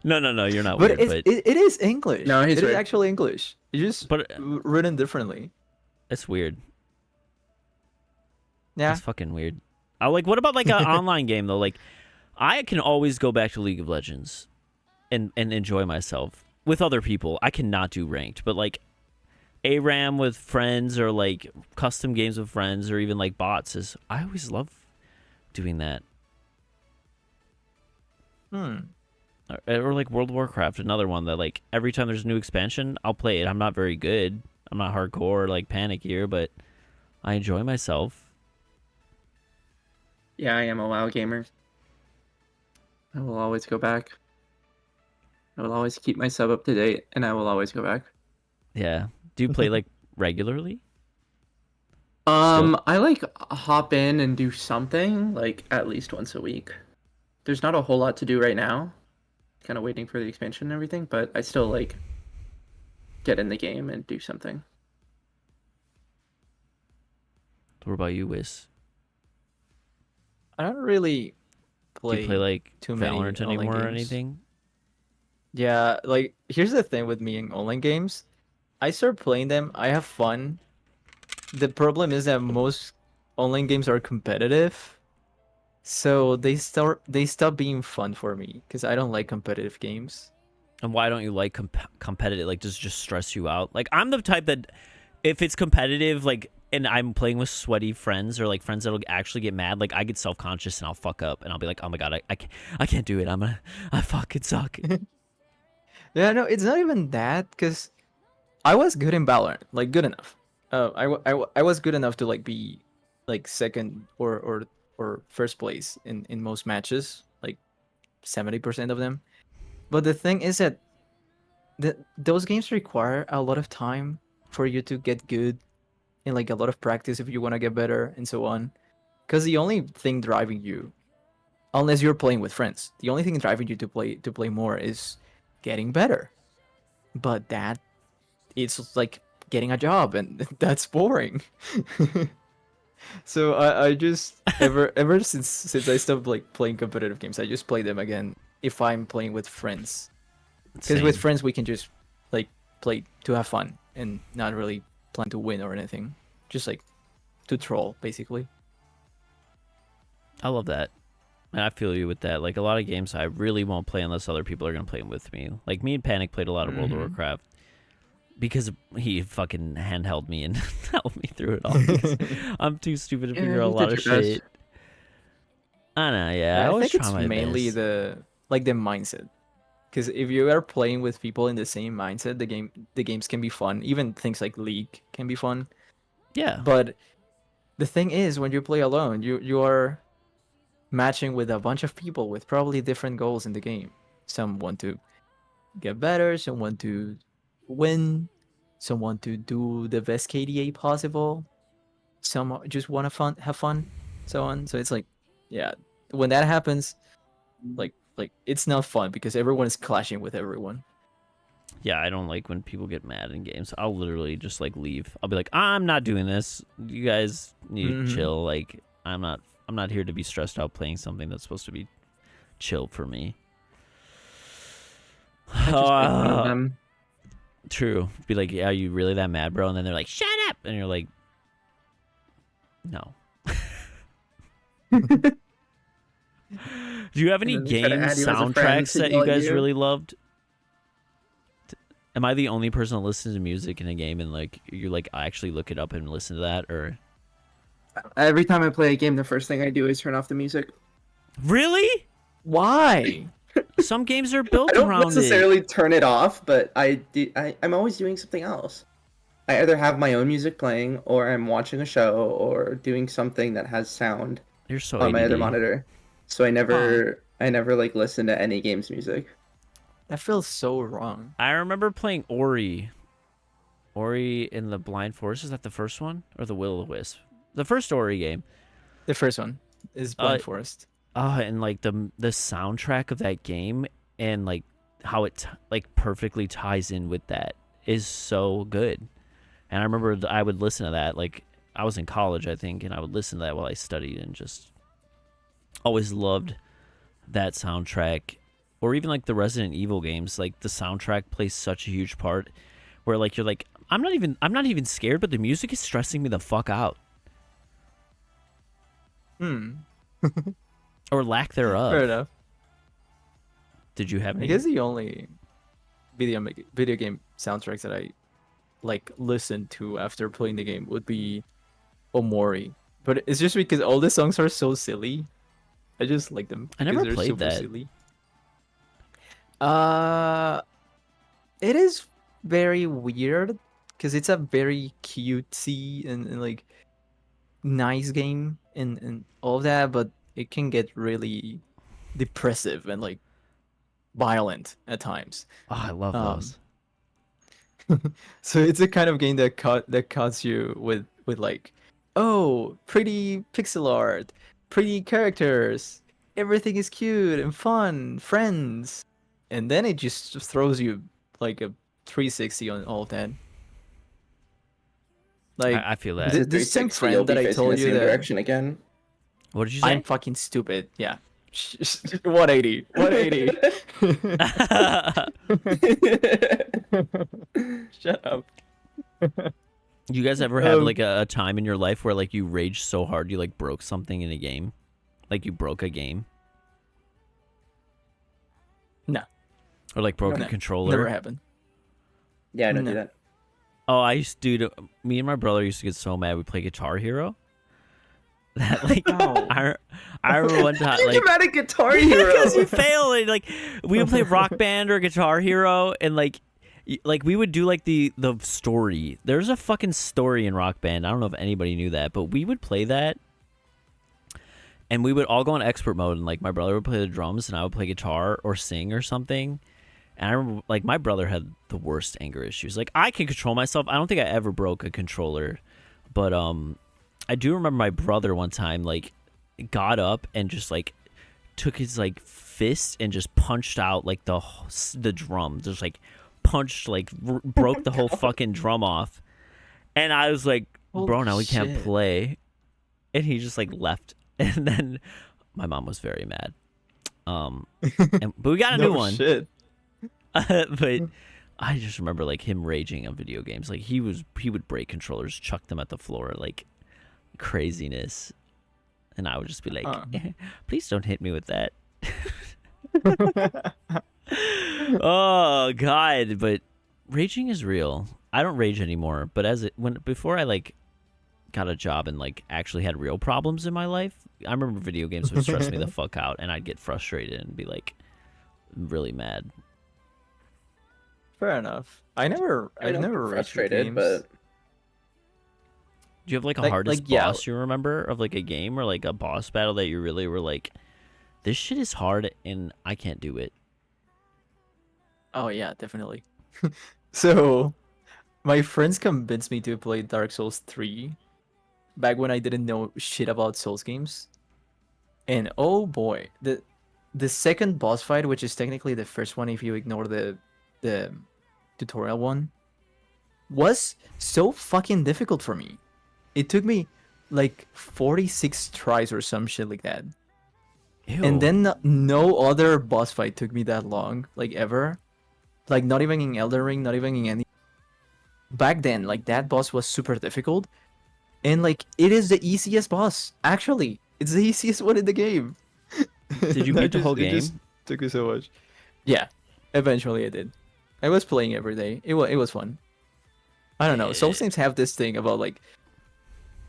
No, you're not But weird, but it is English. No, he's It is weird. actually English. It's just but written differently. it's weird. Yeah. It's fucking weird. I like. What about like an online game though? Like, I can always go back to League of Legends and enjoy myself with other people. I cannot do ranked, but like ARAM with friends or like custom games with friends or even like bots is. I always love doing that. Or like World of Warcraft, another one that like every time there's a new expansion, I'll play it. I'm not very good. I'm not hardcore like Panic here, but I enjoy myself. Yeah, I am a WoW gamer. I will always go back. I will always keep my sub up to date, and I will always go back. Yeah. Do you play like regularly? Still? I like hop in and do something like at least once a week. There's not a whole lot to do right now. Kind of waiting for the expansion and everything, but I still like get in the game and do something. What about you, Whis? I don't really Do play you play like too many Valorant online anymore or games. anything? Yeah, like here's the thing with me in online games. I start playing them, I have fun. The problem is that most online games are competitive. So they stop being fun for me because I don't like competitive games. And why don't you like competitive? Like, does it just stress you out? Like, I'm the type that if it's competitive, like, and I'm playing with sweaty friends or like friends that'll actually get mad, like I get self-conscious and I'll fuck up and I'll be like, oh my god, I can't do it. I fucking suck. Yeah, no, it's not even that because I was good in Valorant, like good enough. I was good enough to like be like second or first place in most matches, like 70% of them. But the thing is that those games require a lot of time for you to get good and like a lot of practice if you want to get better and so on. Because the only thing driving you, unless you're playing with friends, the only thing driving you to play more is getting better. But that it's like getting a job and that's boring. So I just ever since I stopped like playing competitive games, I just play them again if I'm playing with friends. Because with Same. friends we can just like play to have fun and not really plan to win or anything. Just like to troll basically. I love that. And I feel you with that. Like a lot of games I really won't play unless other people are gonna play them with me. Like me and Panic played a lot of World of Warcraft because he fucking handheld me and helped me through it all. Because I'm too stupid to Yeah, figure out a you lot did of your best. shit. I know, yeah. I I always think try it's my mainly best. the mindset. Because if you are playing with people in the same mindset, the games can be fun. Even things like League can be fun. Yeah. But the thing is, when you play alone, you are matching with a bunch of people with probably different goals in the game. Some want to get better, some want to win, some want to do the best KDA possible, some just want to have fun, so on. So it's like, yeah, when that happens, like it's not fun because everyone is clashing with everyone. Yeah, I don't like when people get mad in games. I'll literally just like leave. I'll be like, I'm not doing this. You guys need to chill. Like, I'm not here to be stressed out playing something that's supposed to be chill for me. I just make fun of them. True. Be like, yeah, are you really that mad, bro? And then they're like, shut up. And you're like, no. Do you have any And then they try to game add you as a friend soundtracks to that yell you at guys you. really loved? Am I the only person that listens to music in a game and like you like actually look it up and listen to that, or Every time I play a game, the first thing I do is turn off the music. really? Why? Some games are I built don't around it. necessarily turn it off, but I'm always doing something else. I either have my own music playing, or I'm watching a show, or doing something that has sound You're so on my other ADD. monitor. So I never like listen to any game's music. That feels so wrong. I remember playing Ori. Ori in the Blind Forest. Is that the first one or the Will o' the Wisp? The first Ori game. The first one is Blind Forest. And like the soundtrack of that game and like how it like perfectly ties in with that is so good. And I remember I would listen to that. Like, I was in college, I think, and I would listen to that while I studied, and just always loved that soundtrack. Or even like the Resident Evil games, like the soundtrack plays such a huge part where like you're like, I'm not even scared, but the music is stressing me the fuck out. Or lack Fair thereof. enough. Did you have I any? guess the only video game soundtracks that I like listen to after playing the game would be Omori. But it's just because all the songs are so silly. I just like them I because never they're played super that. silly. Uh, it is very weird because it's a very cutesy and like nice game and all of that, but it can get really depressive and like violent at times. Oh, I love Um, those. so it's a kind of game that cuts you with like, oh, pretty pixel art, pretty characters, everything is cute and fun, friends, and then it just throws you like a 360 on all of that. Like I feel It's that. a this same 360, you'll friend that be I facing the told you same that direction again. What did you I'm say? fucking stupid. Yeah. 180. 180. Shut up. You guys ever have Um, like a time in your life where like you raged so hard you like broke something in a game? Like you broke a game? no. Or like broke a No. controller? Never happened. Yeah, I don't No. do that. Oh, I used to do. Me and my brother used to get so mad. We play Guitar Hero. That like Oh. I remember one time You like get mad at Guitar Hero. because you fail and like we would play Rock Band or Guitar Hero and like like we would do like the story. There's a fucking story in Rock Band. I don't know if anybody knew that, but we would play that and we would all go on expert mode and like my brother would play the drums and I would play guitar or sing or something. And I remember like my brother had the worst anger issues. Like I can control myself. I don't think I ever broke a controller, but I do remember my brother one time like got up and just like took his like fist and just punched out like the drum. Just like punched like broke the whole fucking drum off. And I was like, bro, now we can't shit. play. And he just like left. And then my mom was very mad. But we got a new one. Shit. But I just remember like him raging on video games. Like he would break controllers, chuck them at the floor, like craziness. And I would just be like, please don't hit me with that. Oh God, but raging is real. I don't rage anymore, but before I like got a job and like actually had real problems in my life, I remember video games would stress me the fuck out and I'd get frustrated and be like really mad. Fair enough. I've never raged with frustrated, games. but Do you have like a Like- hardest like, yeah. boss you remember of like a game or like a boss battle that you really were like, this shit is hard and I can't do it? Oh yeah, definitely. So, my friends convinced me to play Dark Souls 3 back when I didn't know shit about Souls games. And oh boy, the second boss fight, which is technically the first one if you ignore the tutorial one, was so fucking difficult for me. It took me like 46 tries or some shit like that. Ew. And then no other boss fight took me that long, like ever. Like not even in Elden Ring, not even in any. Back then, like that boss was super difficult, and like it is the easiest boss. Actually, it's the easiest one in the game. Did you beat the whole It just game? took me so much. Yeah, eventually I did. I was playing every day. It was fun. I don't know. Souls games have this thing about like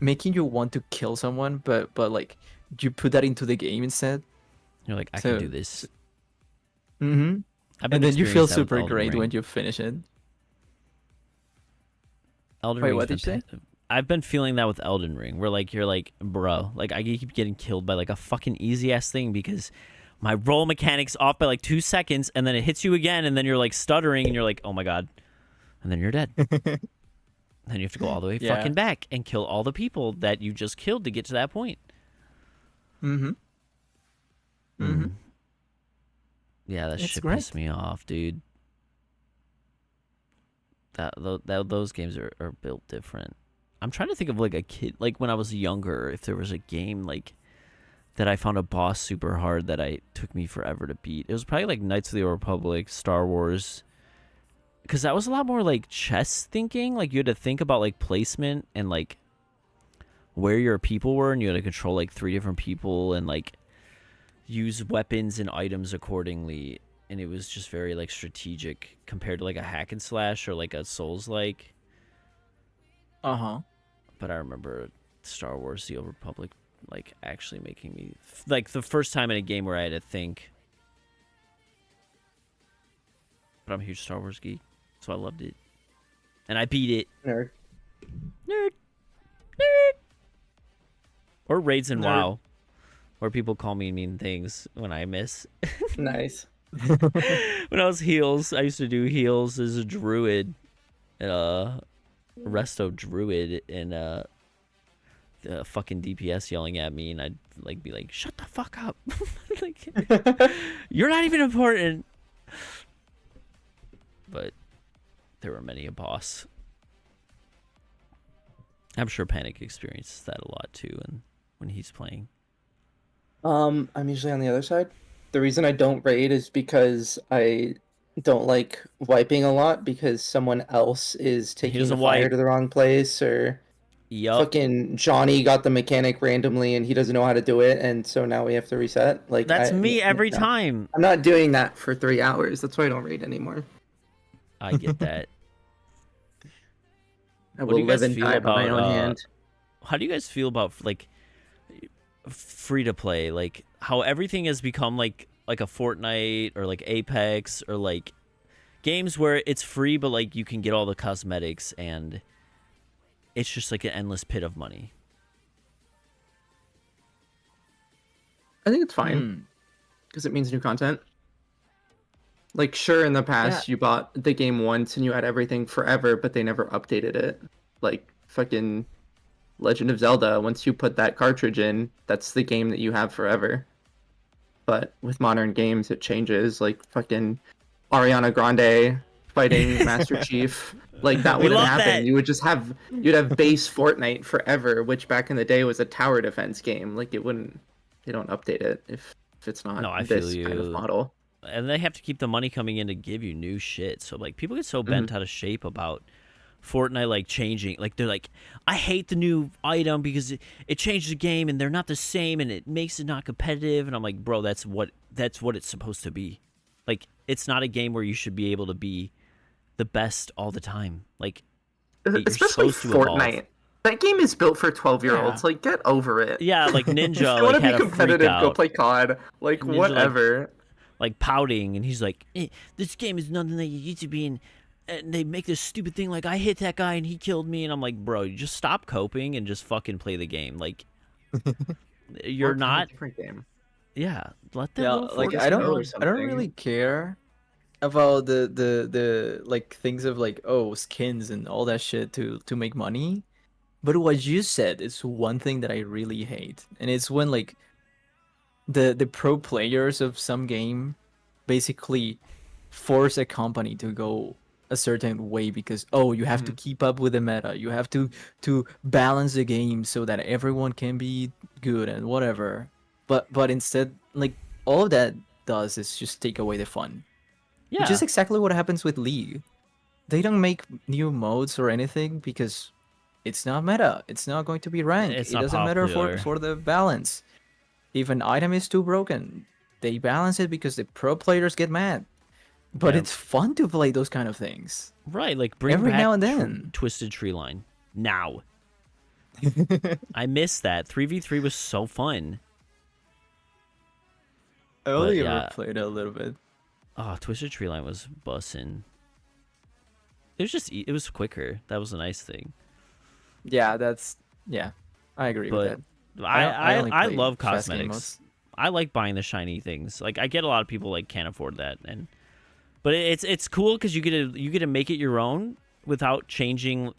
making you want to kill someone, but like you put that into the game instead. You're like, I So- can do this. Mm-hmm. I've been And then you feel experienced that with super Elden great Ring. when you finish it. Elden Wait, Ring's what did you been I've been feeling that with Elden Ring, where like you're like, bro, like I keep getting killed by like a fucking easy ass thing because my roll mechanic's off by like 2 seconds, and then it hits you again, and then you're like stuttering, and you're like, oh my god, and then you're dead. Then you have to go all the way Yeah. fucking back and kill all the people that you just killed to get to that point. Mm-hmm. Mm-hmm. Yeah, that It's shit great. pissed me off, dude. those games are built different. I'm trying to think of like a kid, like when I was younger, if there was a game like that I found a boss super hard that I took me forever to beat. It was probably like Knights of the Old Republic, Star Wars, because that was a lot more like chess thinking. Like you had to think about like placement and like where your people were, and you had to control like 3 different people and like use weapons and items accordingly. And it was just very like strategic compared to like a hack and slash or like a Souls like. Uh-huh. But I remember Star Wars: The Old Republic like actually making me like the first time in a game where I had to think. But I'm a huge Star Wars geek, so I loved it, and I beat it. Nerd. Nerd, nerd. Or raids in Nerd. WoW, where people call me mean things when I miss. Nice. When I was heals, I used to do heals as a druid, resto druid, and the fucking DPS yelling at me, and I'd like be like, "Shut the fuck up!" Like, you're not even important. But there were many a boss. I'm sure Panic experiences that a lot too, and when he's playing. I'm usually on the other side. The reason I don't raid is because I don't like wiping a lot because someone else is taking the doesn't fire wipe. to the wrong place, or Yup. fucking Johnny got the mechanic randomly and he doesn't know how to do it, and so now we have to reset. Like That's me every no. time. I'm not doing that for 3 hours. That's why I don't raid anymore. I get that. I What do will you live guys and feel die by my about, own hand. How do you guys feel about like free to play? Like how everything has become like a Fortnite or like Apex or like games where it's free but like you can get all the cosmetics and it's just like an endless pit of money. I think it's fine because it means new content. Like, sure, in the past, you bought the game once and you had everything forever, but they never updated it. Like, fucking Legend of Zelda, once you put that cartridge in, that's the game that you have forever. But with modern games, it changes. Like, fucking Ariana Grande fighting Master Chief. Like, that We wouldn't love happen. that. You'd have base Fortnite forever, which back in the day was a tower defense game. Like, they don't update it if it's not No, I this feel kind of you. model. And they have to keep the money coming in to give you new shit. So like people get so bent out of shape about Fortnite like changing. Like they're like, I hate the new item because it changed the game and they're not the same and it makes it not competitive. And I'm like, bro, that's what it's supposed to be. Like it's not a game where you should be able to be the best all the time. Like you're Especially supposed to evolve. Fortnite. That game is built for 12-year-olds. Like, get over it. Yeah, like Ninja If you like want to had be a freak competitive, go out. play COD. Like, Ninja, whatever. Like pouting, and he's like, this game is nothing that you used to be in. And they make this stupid thing like I hit that guy and he killed me, and I'm like, bro, you just stop coping and just fucking play the game. Like you're Or play a not. different game. Yeah, let them. Yeah, little like Fortnite I go don't on. I don't really care about the like things of like skins and all that shit to make money. But what you said is one thing that I really hate. And it's when like the pro players of some game basically force a company to go a certain way because you have to keep up with the meta. You have to balance the game so that everyone can be good and whatever. But instead, like all of that does is just take away the fun. Which Yeah, is exactly what happens with League. They don't make new modes or anything because it's not meta. It's not going to be ranked. it's It not doesn't matter popular. for the balance. If an item is too broken, they balance it because the pro players get mad. But Yeah. it's fun to play those kind of things. Right, like bring Every back now and then. Twisted Tree Line now. I miss that. 3v3 was so fun. I only yeah. ever played a little bit. Oh, Twisted Tree Line was bussin'. It was quicker. That was a nice thing. Yeah, I agree with But that. I only I play love fast game cosmetics. modes. I like buying the shiny things. Like I get a lot of people like can't afford that, but it's cool because you get to make it your own without changing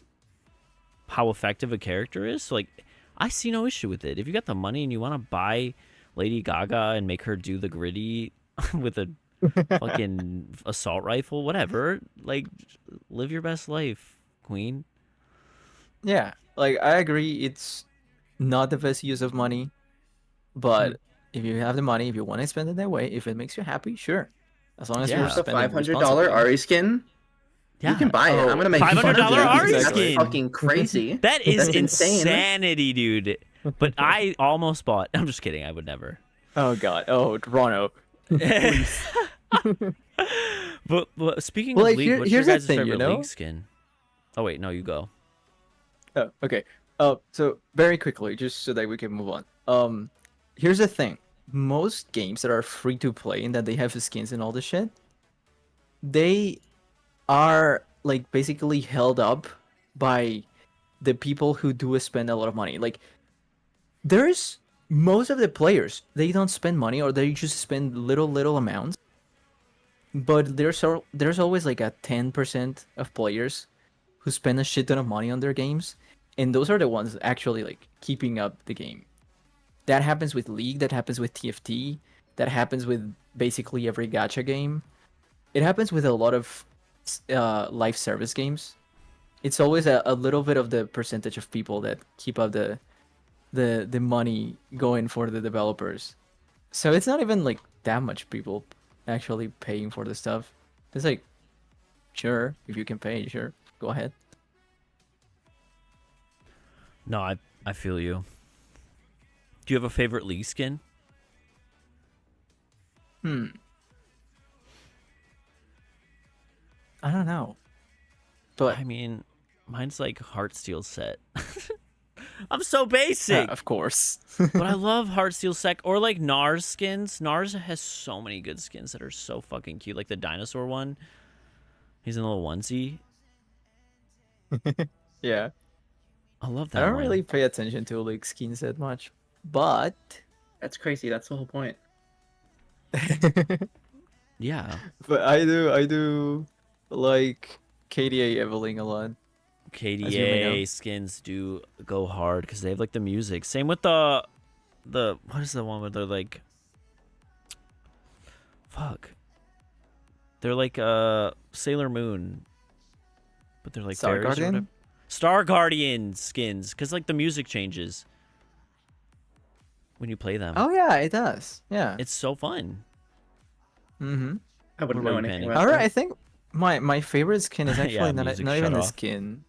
how effective a character is. So like I see no issue with it. If you got the money and you want to buy Lady Gaga and make her do the gritty with a fucking assault rifle, whatever. Like Live your best life, queen. Yeah, like I agree, it's not the best use of money, Hmm. but if you have the money, if you want to spend it that way, if it makes you happy, sure. As long as If you're there's Yeah. a spending $500 responsibly. Ari skin, you can Yeah. buy it. I'm Oh, gonna make Five hundred fun of dollar you yeah, because Ari that's exactly. skin. fucking crazy. That is That's insane. insanity, dude. But I almost bought. I'm just kidding. I would never. Oh god. Oh, Toronto. Please. But speaking Well, of like League, what's your here's the guys' thing, you favorite League know? skin? Oh wait, no, you go. Oh, okay. So very quickly, just so that we can move on. Here's the thing. Most games that are free to play and that they have skins and all this shit, they are like basically held up by the people who do spend a lot of money. Like there's most of the players, they don't spend money or they just spend little amounts. But there's always like a 10% of players who spend a shit ton of money on their games, and those are the ones actually like keeping up the game. That happens with League, that happens with TFT, that happens with basically every gacha game. It happens with a lot of live service games. It's always a little bit of the percentage of people that keep up the money going for the developers. So it's not even like that much people actually paying for the stuff. It's like, sure, if you can pay, sure, go ahead. No, I feel you. Do you have a favorite League skin? Hmm. I don't know, but I mean, mine's like Heartsteel set. I'm so basic, of course. but I love Heartsteel set or like Nars skins. Nars has so many good skins that are so fucking cute. Like the dinosaur one. He's in a little onesie. Yeah, I love I that don't one. really pay attention to like skins that much, but That's crazy. That's the whole point. Yeah. but I do like KDA Eveling a lot, as you may know. KDA skins do go hard because they have like the music. Same with the what is the one where they're like fuck. They're like Sailor Moon, but they're like Star fairies or whatever. Guardian. Star Guardian skins because like the music changes when you play them. Oh yeah, it does. Yeah. It's so fun. Mm-hmm. I wouldn't What know about you, anything Penny? about All right, that. I think my favorite skin is actually Yeah, not music not shut even the off. skin.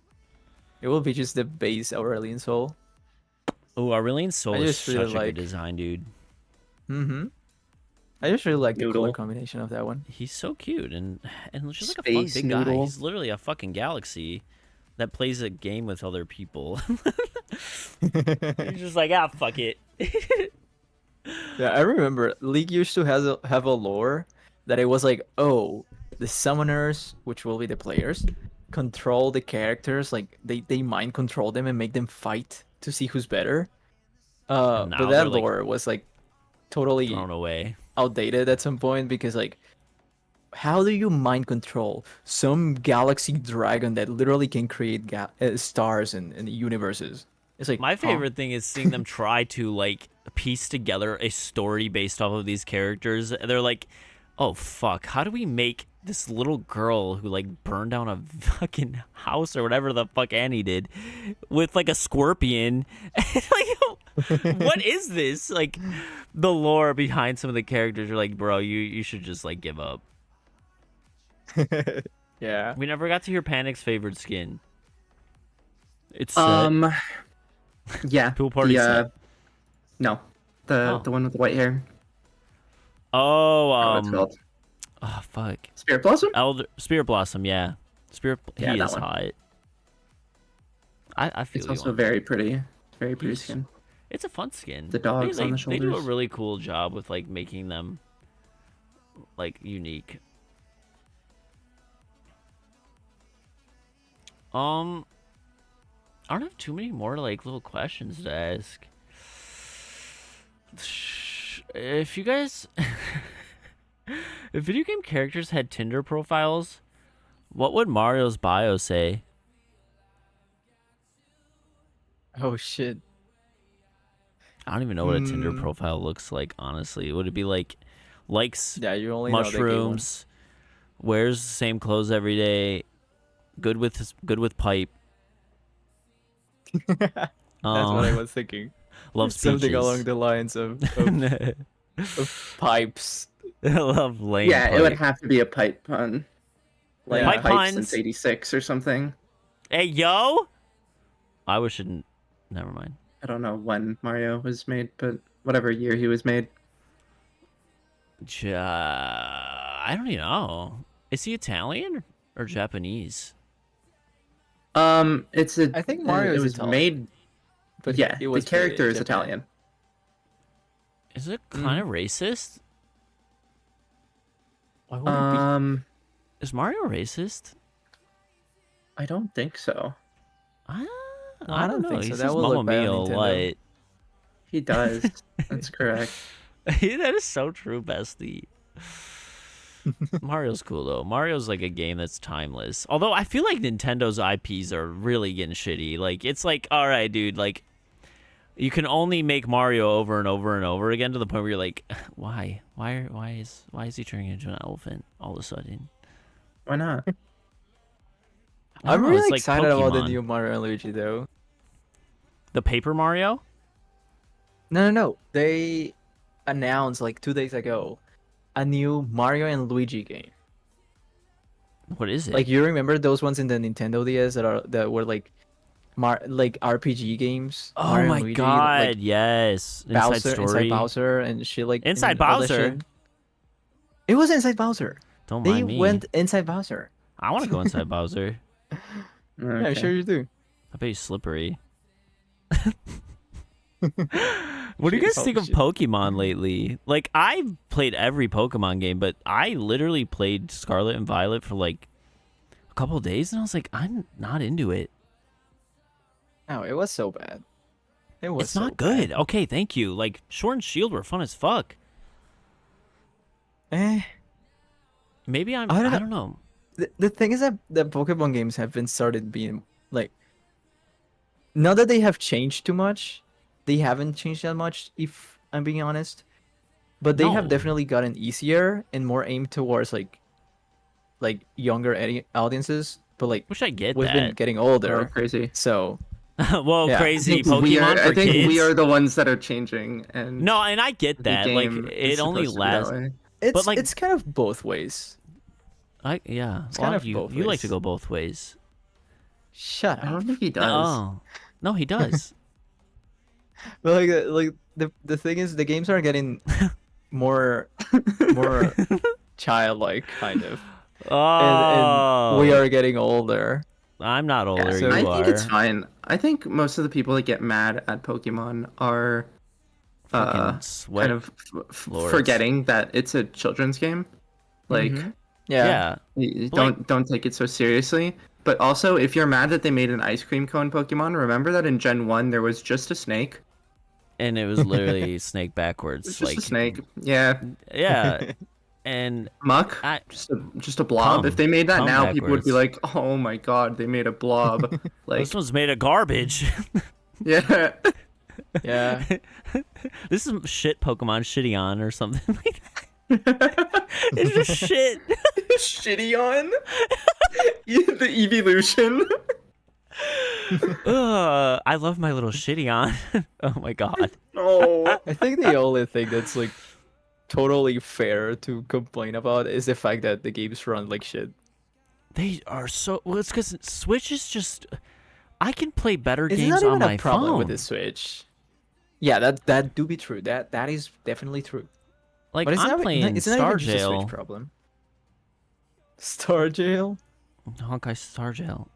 It will be just the base Aurelian Soul. Oh, Aurelian Soul I is just really such a good like. design, dude. Mm-hmm. I just really like the color Noodle. combination of that one. He's so cute and just like a fun Space big guy. Noodle. He's literally a fucking galaxy that plays a game with other people. He's just like, ah, fuck it. Yeah, I remember League used to have a lore that it was like, oh, the summoners, which will be the players, control the characters, like they mind control them and make them fight to see who's better. And But now they're that like lore was like totally thrown away. outdated at some point because like, how do you mind control some galaxy dragon that literally can create stars and universes? It's like, My huh? favorite thing is seeing them try to like piece together a story based off of these characters. They're like, oh fuck, how do we make this little girl who like burned down a fucking house or whatever the fuck Annie did with like a scorpion? Like, what is this? Like, the lore behind some of the characters are like, bro, you should just like give up. Yeah. We never got to hear Panic's favorite skin. It's set. Yeah. Pool party the, set. No, the Oh. one with the white hair. Oh, I don't know what it's called. oh fuck. Spirit Blossom. Elder Spirit Blossom, yeah. Yeah, He that is one. hot. I feel It's you also on very pretty. Very pretty He's- skin. It's a fun skin. The dogs they, on the they do a shoulders. really cool job with like making them like unique. I don't have too many more like little questions to ask. If you guys if video game characters had Tinder profiles, what would Mario's bio say? Oh shit. I don't even know what a Tinder Hmm. profile looks like, honestly. Would it be like likes Yeah, you only know the gay one. mushrooms, wears the same clothes every day, Good with pipe. That's what I was thinking. Love Something along speeches. the lines of pipes. Love lame Yeah, pipe. it would have to be a pipe pun. Like Yeah. Pipe pipe since puns. '86 or something. Hey yo. I wish it. Never mind. I don't know when Mario was made, but whatever year he was made. I don't even know. Is he Italian or Japanese? It's a. I think Mario it is was Italian, made. but Yeah, it the was made character in is Japan. Italian. Is it kind of racist? Why would it be? Is Mario racist? I don't think so. I, No, I I don't don't know. think He so. says That will Mamma look bad Mia on a Nintendo. lot. He does. That's correct. That is so true, bestie. Mario's cool though. Mario's like a game that's timeless. Although I feel like Nintendo's IPs are really getting shitty. Like it's like, all right, dude, like you can only make Mario over and over and over again to the point where you're like, why? Why is he turning into an elephant all of a sudden? Why not? I don't I'm know, really it's like excited about the Pokemon. new Mario and Luigi though. The Paper Mario? No. They announced like 2 days ago a new Mario and Luigi game. What is it? Like you remember those ones in the Nintendo DS that were like like RPG games? oh Mario my and Luigi, god, like yes. Bowser, Story. Inside Bowser and shit like Inside and all that Bowser? shit. It was Inside Bowser. Don't They mind me. went Inside Bowser. I want to go inside Bowser. Yeah, Okay. sure you do. I bet he's slippery. What do you guys Oh, think of shit. Pokemon lately? Like, I've played every Pokemon game, but I literally played Scarlet and Violet for like a couple of days, and I was like, I'm not into it. No, it was so bad. It was It's so not good. bad. Okay, thank you. Like, Sword and Shield were fun as fuck. Eh. Maybe I I don't know. don't know. The thing is that the Pokemon games have been started being like, not that they have changed too much, they haven't changed that much if I'm being honest, but they have No. definitely gotten easier and more aimed towards like younger audiences, but like Wish I get we've been that. getting Oh, older, crazy. so Whoa, Yeah. crazy I think we Pokemon are, for I think kids. we are the ones that are changing, and No, and I get the that. Like, game it is only supposed to be that lasts. way. it's like- it's kind of both ways. Yeah, It's well, kind of you both you like to ways. go both ways. Shut I up. don't think he does. No, no, he does. But like the thing is, the games are getting more more childlike, kind of, and we Oh, are getting older. I'm not Yeah, older. so- You I are. think it's fine. I think most of the people that get mad at Pokemon are Fucking sweat. kind of lords. forgetting that it's a children's game. Like, Mhm. Yeah. Yeah. don't take it so seriously. But also, if you're mad that they made an ice cream cone Pokemon, remember that in Gen 1 there was just a snake. And it was literally snake backwards. It's just like a snake. Yeah, Yeah. And muck. I Just a blob. If Cum. they made that Cum now, people would be backwards. like, "Oh my god, they made a blob." Like, this one's made of garbage. yeah. Yeah. This is shit Pokemon shitty on or something like that. It's just shit. Shitty on the evolution. I love my little shitty on. Oh my god. Oh, I think the only thing that's like totally fair to complain about is the fact that the games run like shit. They are so well. It's because Switch is just. I can play better It's games not on even my a problem phone. with the Switch. Yeah, that do be true. That is definitely true. Like But it's I'm not, playing it's not Star even just a Switch Jail. problem. Star Jail? Honkai Star Jail.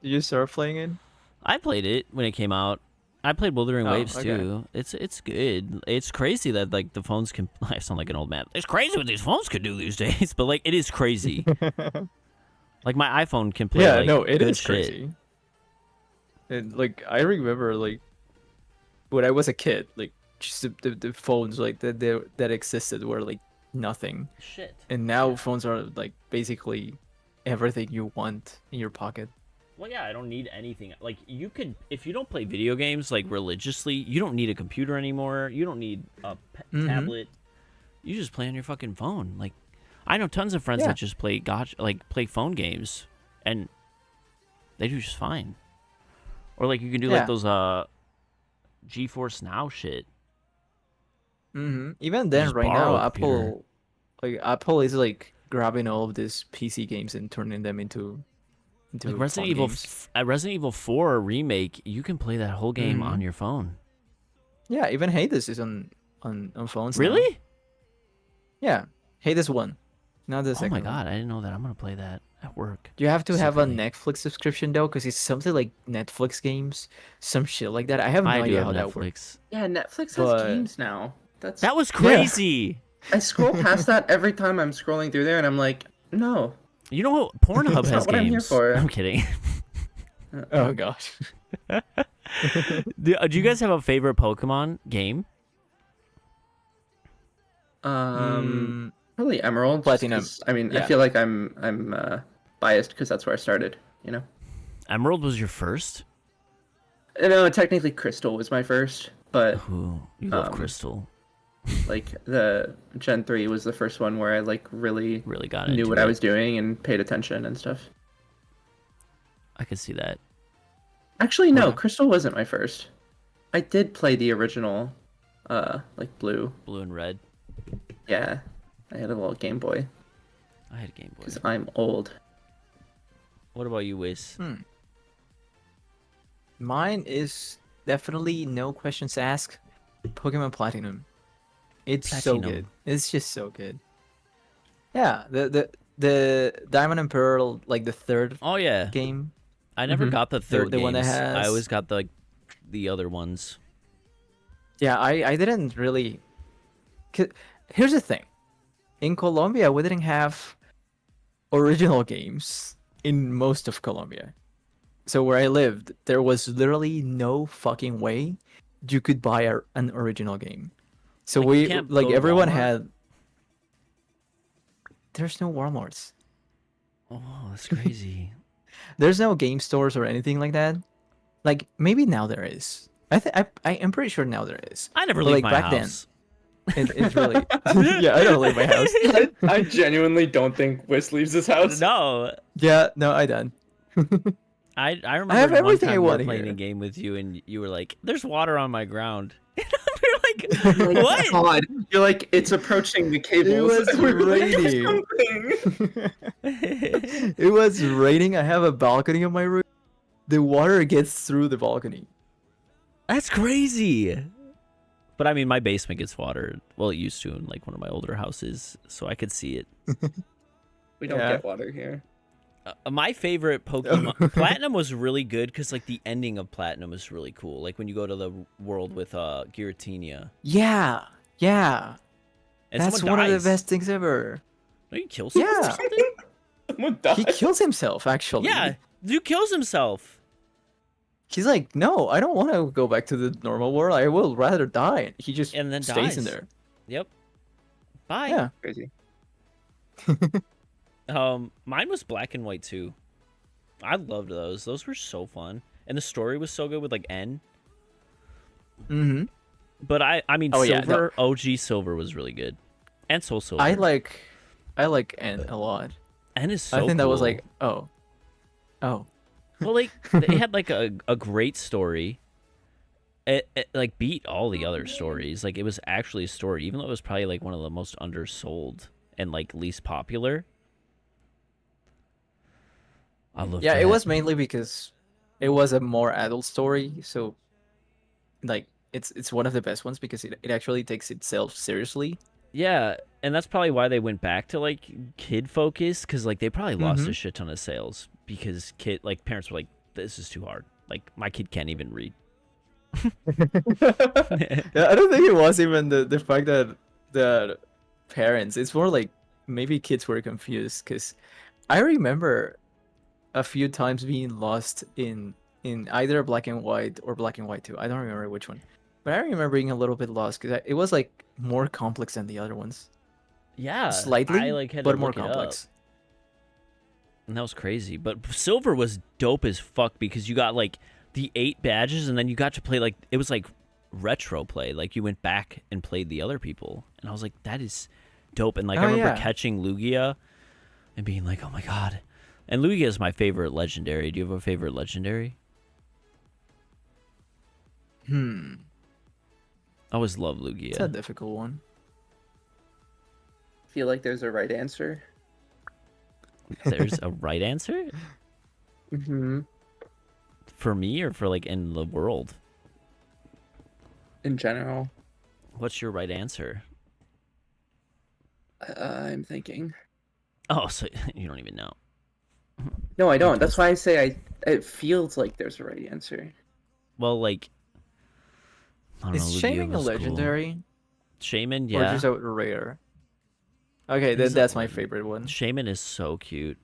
Did you start playing it? I played it when it came out. I played Wuthering Oh, Waves okay. too. It's good. It's crazy that like the phones can. I sound like an old man. It's crazy what these phones can do these days. But like it is crazy. Like my iPhone can play. Yeah, like, no, it good is shit. crazy. And like I remember like when I was a kid, like just the phones like that existed were like nothing. Shit. And now phones are like basically everything you want in your pocket. Well, yeah, I don't need anything. Like you could, if you don't play video games like religiously, you don't need a computer anymore. You don't need a tablet. You just play on your fucking phone. Like I know tons of friends Yeah. that just play play phone games. and they do just fine. Or like you can do Yeah. like those GeForce Now shit. Even then, Just right borrow now, a computer. Apple is like grabbing all of these PC games and turning them into Like phone games. Resident Evil 4 remake, you can play that whole game on your phone. Yeah, even Hades is on phones now. Really? Yeah, Hades 1, not the Oh my second one. god, I didn't know that. I'm gonna play that at work. You have to have a secretly. Netflix subscription though, because it's something like Netflix games, some shit like that. I have no I do idea have how that works. Netflix. Yeah, Netflix has But games now. That's That was crazy. I scroll past that every time I'm scrolling through there, and I'm like, no, You know what? Pornhub that's has not what I'm here games. for. I'm kidding. oh gosh. Do you guys have a favorite Pokemon game? Probably Emerald. just Platinum. 'cause, I mean, I Yeah. feel like I'm biased because that's where I started. You know. Emerald was your first? No, technically Crystal was my first, but Ooh, you love Crystal. like the Gen 3 was the first one where I like really Really got knew into what it. I was doing and paid attention and stuff. I could see that. Actually, no, Yeah. Crystal wasn't my first. I did play the original, like Blue. Blue and red. Yeah, I had a little Game Boy I had a Game Boy. because I'm old. What about you, Whis? Mine is definitely no questions asked. Pokemon Platinum. It's so Platinum. good. It's just so good. Yeah, the Diamond and Pearl, like the third Oh yeah, game. I never got the third the one that games. I has- always got the other ones. Yeah, I didn't really. Here's the thing. In Colombia, we didn't have original games in most of Colombia. So where I lived, there was literally no fucking way you could buy an original game. So Like, you can't go to everyone Walmart? had. There's no Walmarts. Oh, that's crazy. There's no game stores or anything like that. Like maybe now there is. I am pretty sure now there is. I never But, leave like, my back then, house. It's really yeah. I don't leave my house. I genuinely don't think Whis leaves his house. No, Yeah, no, I don't. I remember have one everything time I we were want playing here. a game with you, and you were like, "There's water on my ground." And we were like, "What?" God, you're like it's approaching the cables. was We were like, raining. "Something." It was raining. I have a balcony on my roof. The water gets through the balcony. That's crazy. But I mean, my basement gets water. Well, it used to in like one of my older houses, so I could see it. We don't Yeah. get water here. My favorite Pokemon Platinum was really good because like the ending of Platinum is really cool. Like when you go to the world with Giratina. Yeah, yeah. And That's someone one of dies. the best things ever. Don't you kill someone or Yeah. something? Someone died. He kills himself, actually. Yeah, dude kills himself. He's like, no, I don't want to go back to the normal world. I will rather die. He just And then stays in dies. there. Yep. Bye. Yeah. Crazy. Mine was black and white too. I loved those. Those were so fun, and the story was so good with like N. Mm-hmm. But I mean, Oh, yeah, Silver, OG Silver was really good, and Soul Silver. I like N a lot. N is so. I think that was cool. like, oh. Well, like they had like a great story. It like beat all the other stories. Like it was actually a story, even though it was probably like one of the most undersold and like least popular. I love. Yeah, that. it was mainly because it was a more adult story. So, like, it's one of the best ones because it actually takes itself seriously. Yeah, and that's probably why they went back to like kid focus because like they probably lost Mm-hmm. a shit ton of sales because parents were like, this is too hard. Like my kid can't even read. Yeah, I don't think it was even the fact that the parents. It's more like maybe kids were confused because I remember a few times being lost in either black and white or black and white 2. I don't remember which one, but I remember being a little bit lost because it was like more complex than the other ones. Yeah, Slightly, I like had but to more look it up. complex. And that was crazy. But Silver was dope as fuck because you got like the 8 badges and then you got to play like it was like retro play. Like you went back and played the other people. And I was like, that is dope. And like I Oh, remember yeah. catching Lugia and being like, oh my god. And Lugia is my favorite legendary. Do you have a favorite legendary? Hmm. I always love It's a Lugia. difficult one. Feel like there's a right answer. There's a right answer Mm-hmm. for me or for like in the world. In general, What's your right answer? I'm thinking. Oh, so you don't even know. No, I don't. Like, That's why I say it feels like there's a right answer. well, like I don't know. Is Lugia Shaming a was cool. legendary Shaman, or yeah. just a rare? Okay, He's a that's my leg- favorite one. Shaman is so cute.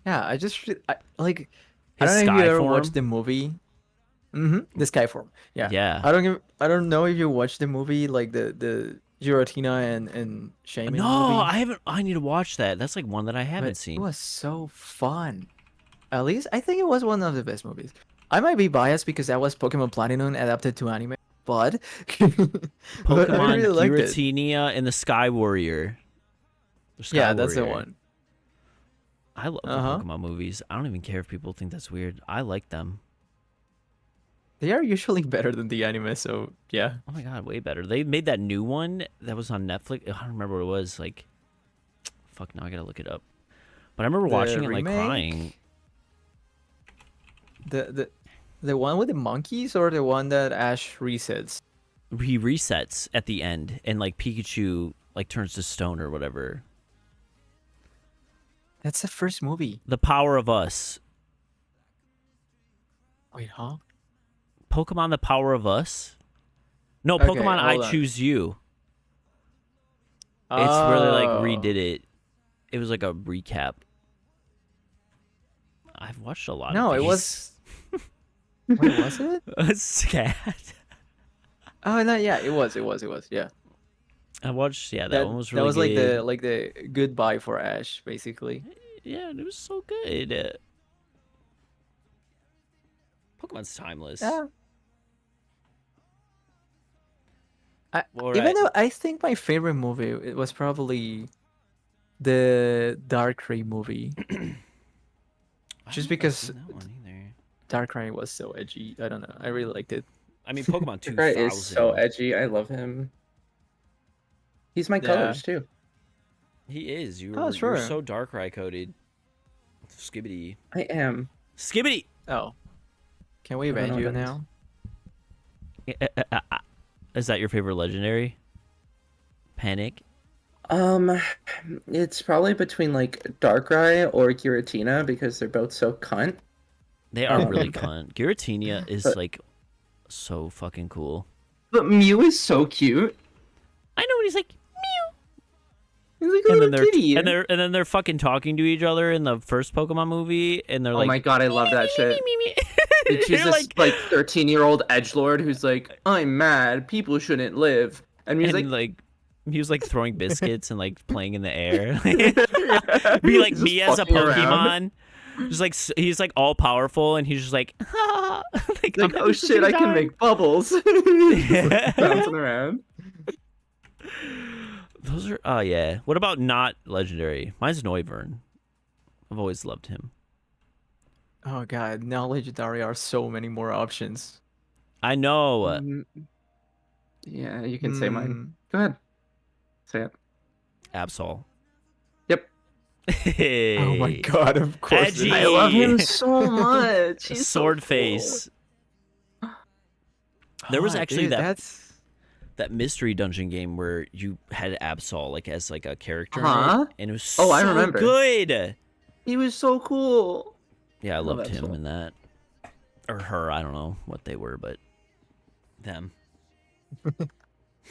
Yeah, I like. I His don't know if you sky ever form. watched the movie. The sky form. Yeah. Yeah. I don't know if you watched the movie, like the Giratina and Shaman No, movie, I haven't. I need to watch that. That's like one that I but haven't it seen. was so fun. At least I think it was one of the best movies. I might be biased because that was Pokemon Platinum adapted to anime, but but I Pokemon really liked it. Giratina and the Sky Warrior. The Sky Yeah, that's the Warrior. one. I love the Uh-huh. Pokemon movies. I don't even care if people think that's weird. I like them. They are usually better than the anime, so yeah. Oh my god, way better. They made that new one that was on Netflix. I don't remember what it was. Like, fuck, now I gotta look it up. But I remember The watching it and like remake? crying. The one with the monkeys or the one that Ash resets? He resets at the end and like Pikachu like turns to stone or whatever. That's the first movie. The Power of Us. Wait, huh? Pokemon The Power of Us? No, Okay, Pokemon I hold on. Choose You. It's where they like Oh. redid it. It was like a recap. I've watched a lot No, of it these. was. Wait, was it? A scat. Oh no, yeah, it was. Yeah, I watched. Yeah, that one was that really was good. like the goodbye for Ash, basically. Yeah, it was so good. Pokemon's timeless. Yeah. All Even right. though I think my favorite movie it was probably the Darkrai movie, I don't just think I've because seen that one either. Darkrai was so edgy. I don't know. I really liked it. I mean, Pokemon Right 2000. is so edgy. I love him. He's my Yeah. colors too. He is. Oh, You're sure. so Darkrai coded. Skibbity. I am. Skibbity. Oh, can we I don't know ban you what that is. now? Is that your favorite legendary? Panic. It's probably between like Darkrai or Giratina because they're both so cunt. They are really Um, cunt. Giratina is but- like so fucking cool. But Mew is so cute. I know, and he's like, He's like a and little then they're kitty. and then they're fucking talking to each other in the first Pokemon movie, and they're Oh like, my god, I love that shit. She's You're this like 13-year-old edgelord who's like, I'm mad, people shouldn't live. And Mew's and like, he was like throwing biscuits and like playing in the air. Be like He's me just as a fucking around. Pokemon. Just like he's like all powerful, and he's just like, like, like, I'm oh just shit, I gonna can die." make bubbles. He's just, like, bouncing around. Those are oh yeah. What about not legendary? Mine's Noivern. I've always loved him. Oh god, now legendary are so many more options. I know. Mm, yeah, you can say mine. Hmm. Go ahead. Say it. Absol. Yep. Oh my god, of course. Edgy. I love him so much. He's so Sword cool. face. There was Ah, actually dude, that that's that mystery dungeon game where you had Absol like as like a character in Huh? it, and it was Oh, so I remember. good. He was so cool. Yeah, I Love loved him Absol. in that. Or her, I don't know what they were, but them.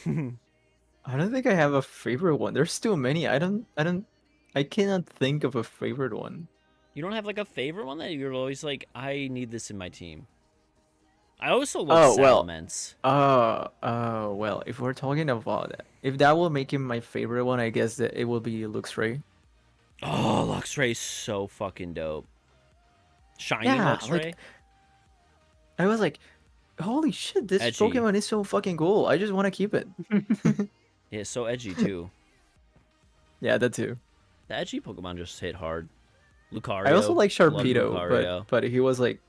I don't think I have a favorite one. There's too many. I cannot think of a favorite one. You don't have like a favorite one that you're always like, I need this in my team. I also love Oh, well. Salamence. Well, if we're talking about that, if that will make him my favorite one, I guess that it will be Luxray. Oh, Luxray's so fucking dope. Shiny Yeah, Luxray? like, I was like, holy shit, this Edgy. Pokemon is so fucking cool. I just want to keep it. Yeah, it's so edgy too. Yeah, that too. The edgy Pokemon just hit hard. Lucario. I also like Love Sharpedo, Lucario. but he was like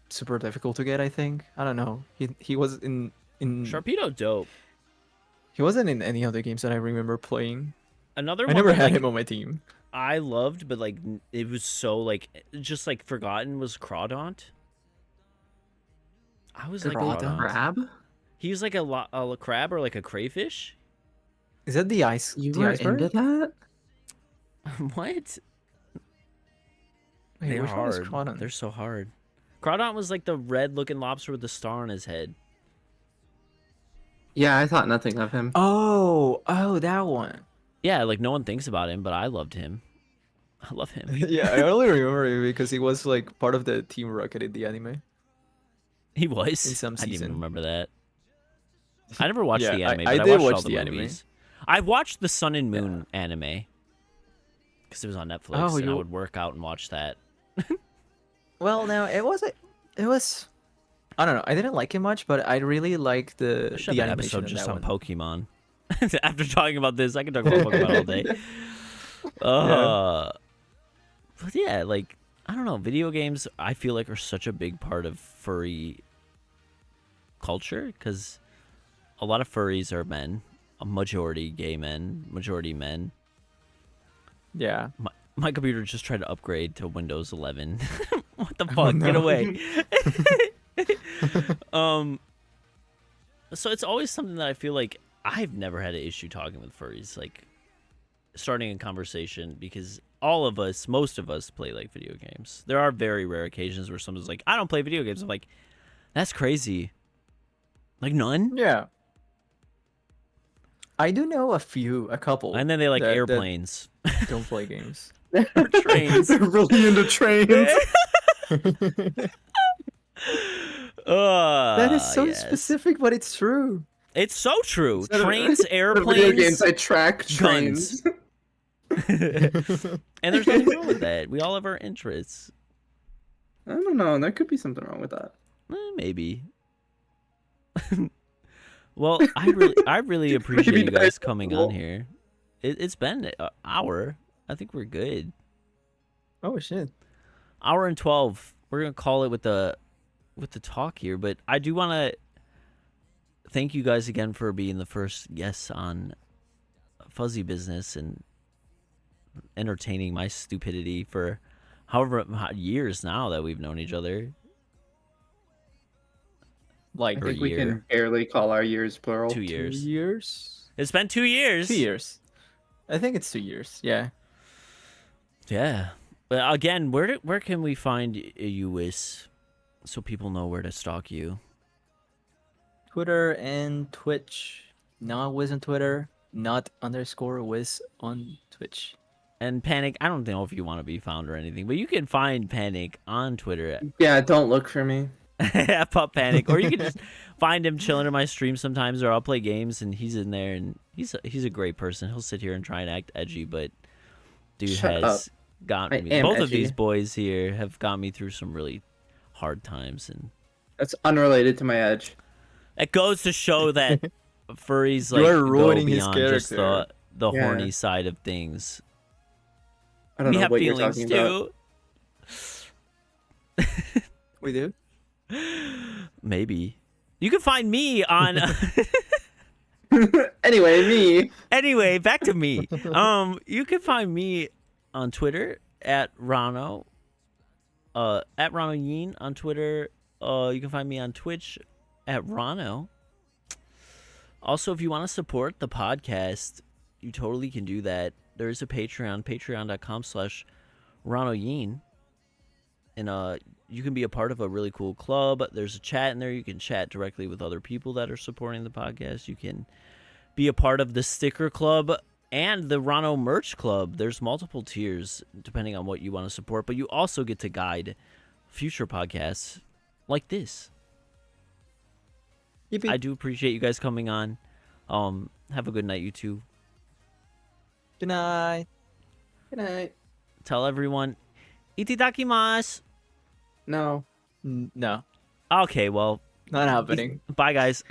super difficult to get. I think I don't know. He was in Sharpedo dope. he wasn't in any of the games that I remember playing. Another I one never that had like him on my team. I loved, but like it was so like just like forgotten was Crawdaunt. I was like Crawdaunt? Crawdaunt. Crab? He was like a crab or like a crayfish. Is that the ice? You The were iceberg? into that? What? Wait, They're which one is hard. Crawdaunt? They're so hard. Crawdaunt was like the red looking lobster with the star on his head. Yeah, I thought nothing of him. Oh, that one. Yeah, like no one thinks about him, but I loved him. I love him. Yeah, I only remember it because he was like part of the Team Rocket in the anime He was. in some I didn't even season. remember that. I never watched Yeah, the anime, I but I did watched watch all the the anime. movies. I watched the Sun and Moon anime because it was on Netflix, Oh, and I you- would work out and watch that. Well, no, it was. I don't know. I didn't like it much, but I really like I the should have an animation episode in just that on one. Pokemon. After talking about this, I can talk about Pokemon all day. But yeah, like I don't know, video games I feel like are such a big part of furry culture because a lot of furries are men, a majority gay men, majority men. Yeah. My computer just tried to upgrade to Windows 11. What the fuck? Oh, Get no. away. So it's always something that I feel like I've never had an issue talking with furries, like starting a conversation because all of us, most of us play like video games. There are very rare occasions where someone's like, I don't play video games. I'm like, that's crazy. Like none? Yeah. I do know a couple. And then they like that airplanes. don't play games. Or trains. They're really into trains. That is so Yes. specific, but it's true. It's so true. Instead of- Trains, The airplanes, video games, I track trains. guns. And there's nothing wrong with that. We all have our interests. I don't know. There could be something wrong with that. Maybe. Well, I really appreciate Maybe you guys that's coming cool. on here. It's been an hour. I think we're good. Oh shit. Hour and 12. We're gonna call it with the talk here, but I do want to thank you guys again for being the first guests on Fuzzy Business and entertaining my stupidity for however years now that we've known each other. Like I For a think we year. can barely call our years plural. 2 years. 2 years. It's been 2 years. 2 years. I think it's 2 years. Yeah. Yeah. But again, where can we find you, Whis, so people know where to stalk you? Twitter and Twitch. Not Wiz on Twitter. Not _Wiz on Twitch. And Panic, I don't know if you want to be found or anything, but you can find Panic on Twitter Yeah, don't look for me. at Pup Panic, or you can just find him chilling in my stream sometimes, or I'll play games and he's in there, and he's a great person. He'll sit here and try and act edgy, but dude Shut has got I me. am Both of edgy. these boys here have got me through some really hard times, and That's unrelated to my edge. it goes to show that furries You like are go ruining his beyond just character. the Yeah. horny side of things. I don't We know have what you're feelings talking about. too. We do? Maybe. You can find me on Anyway, me. anyway, back to me. You can find me on Twitter at Rano. At Rano Yeen on Twitter. You can find me on Twitch at Rano. Also, if you want to support the podcast, you totally can do that. There is a Patreon, patreon.com/Rano Yeen. And you can be a part of a really cool club. There's a chat in there. You can chat directly with other people that are supporting the podcast. You can be a part of the sticker club and the Rano merch club. There's multiple tiers depending on what you want to support, but you also get to guide future podcasts like this. Yippee. I do appreciate you guys coming on. Have a good night, you two. Good night. Good night. Tell everyone, itadakimasu. No. No, Okay, well, not happening. bye, guys.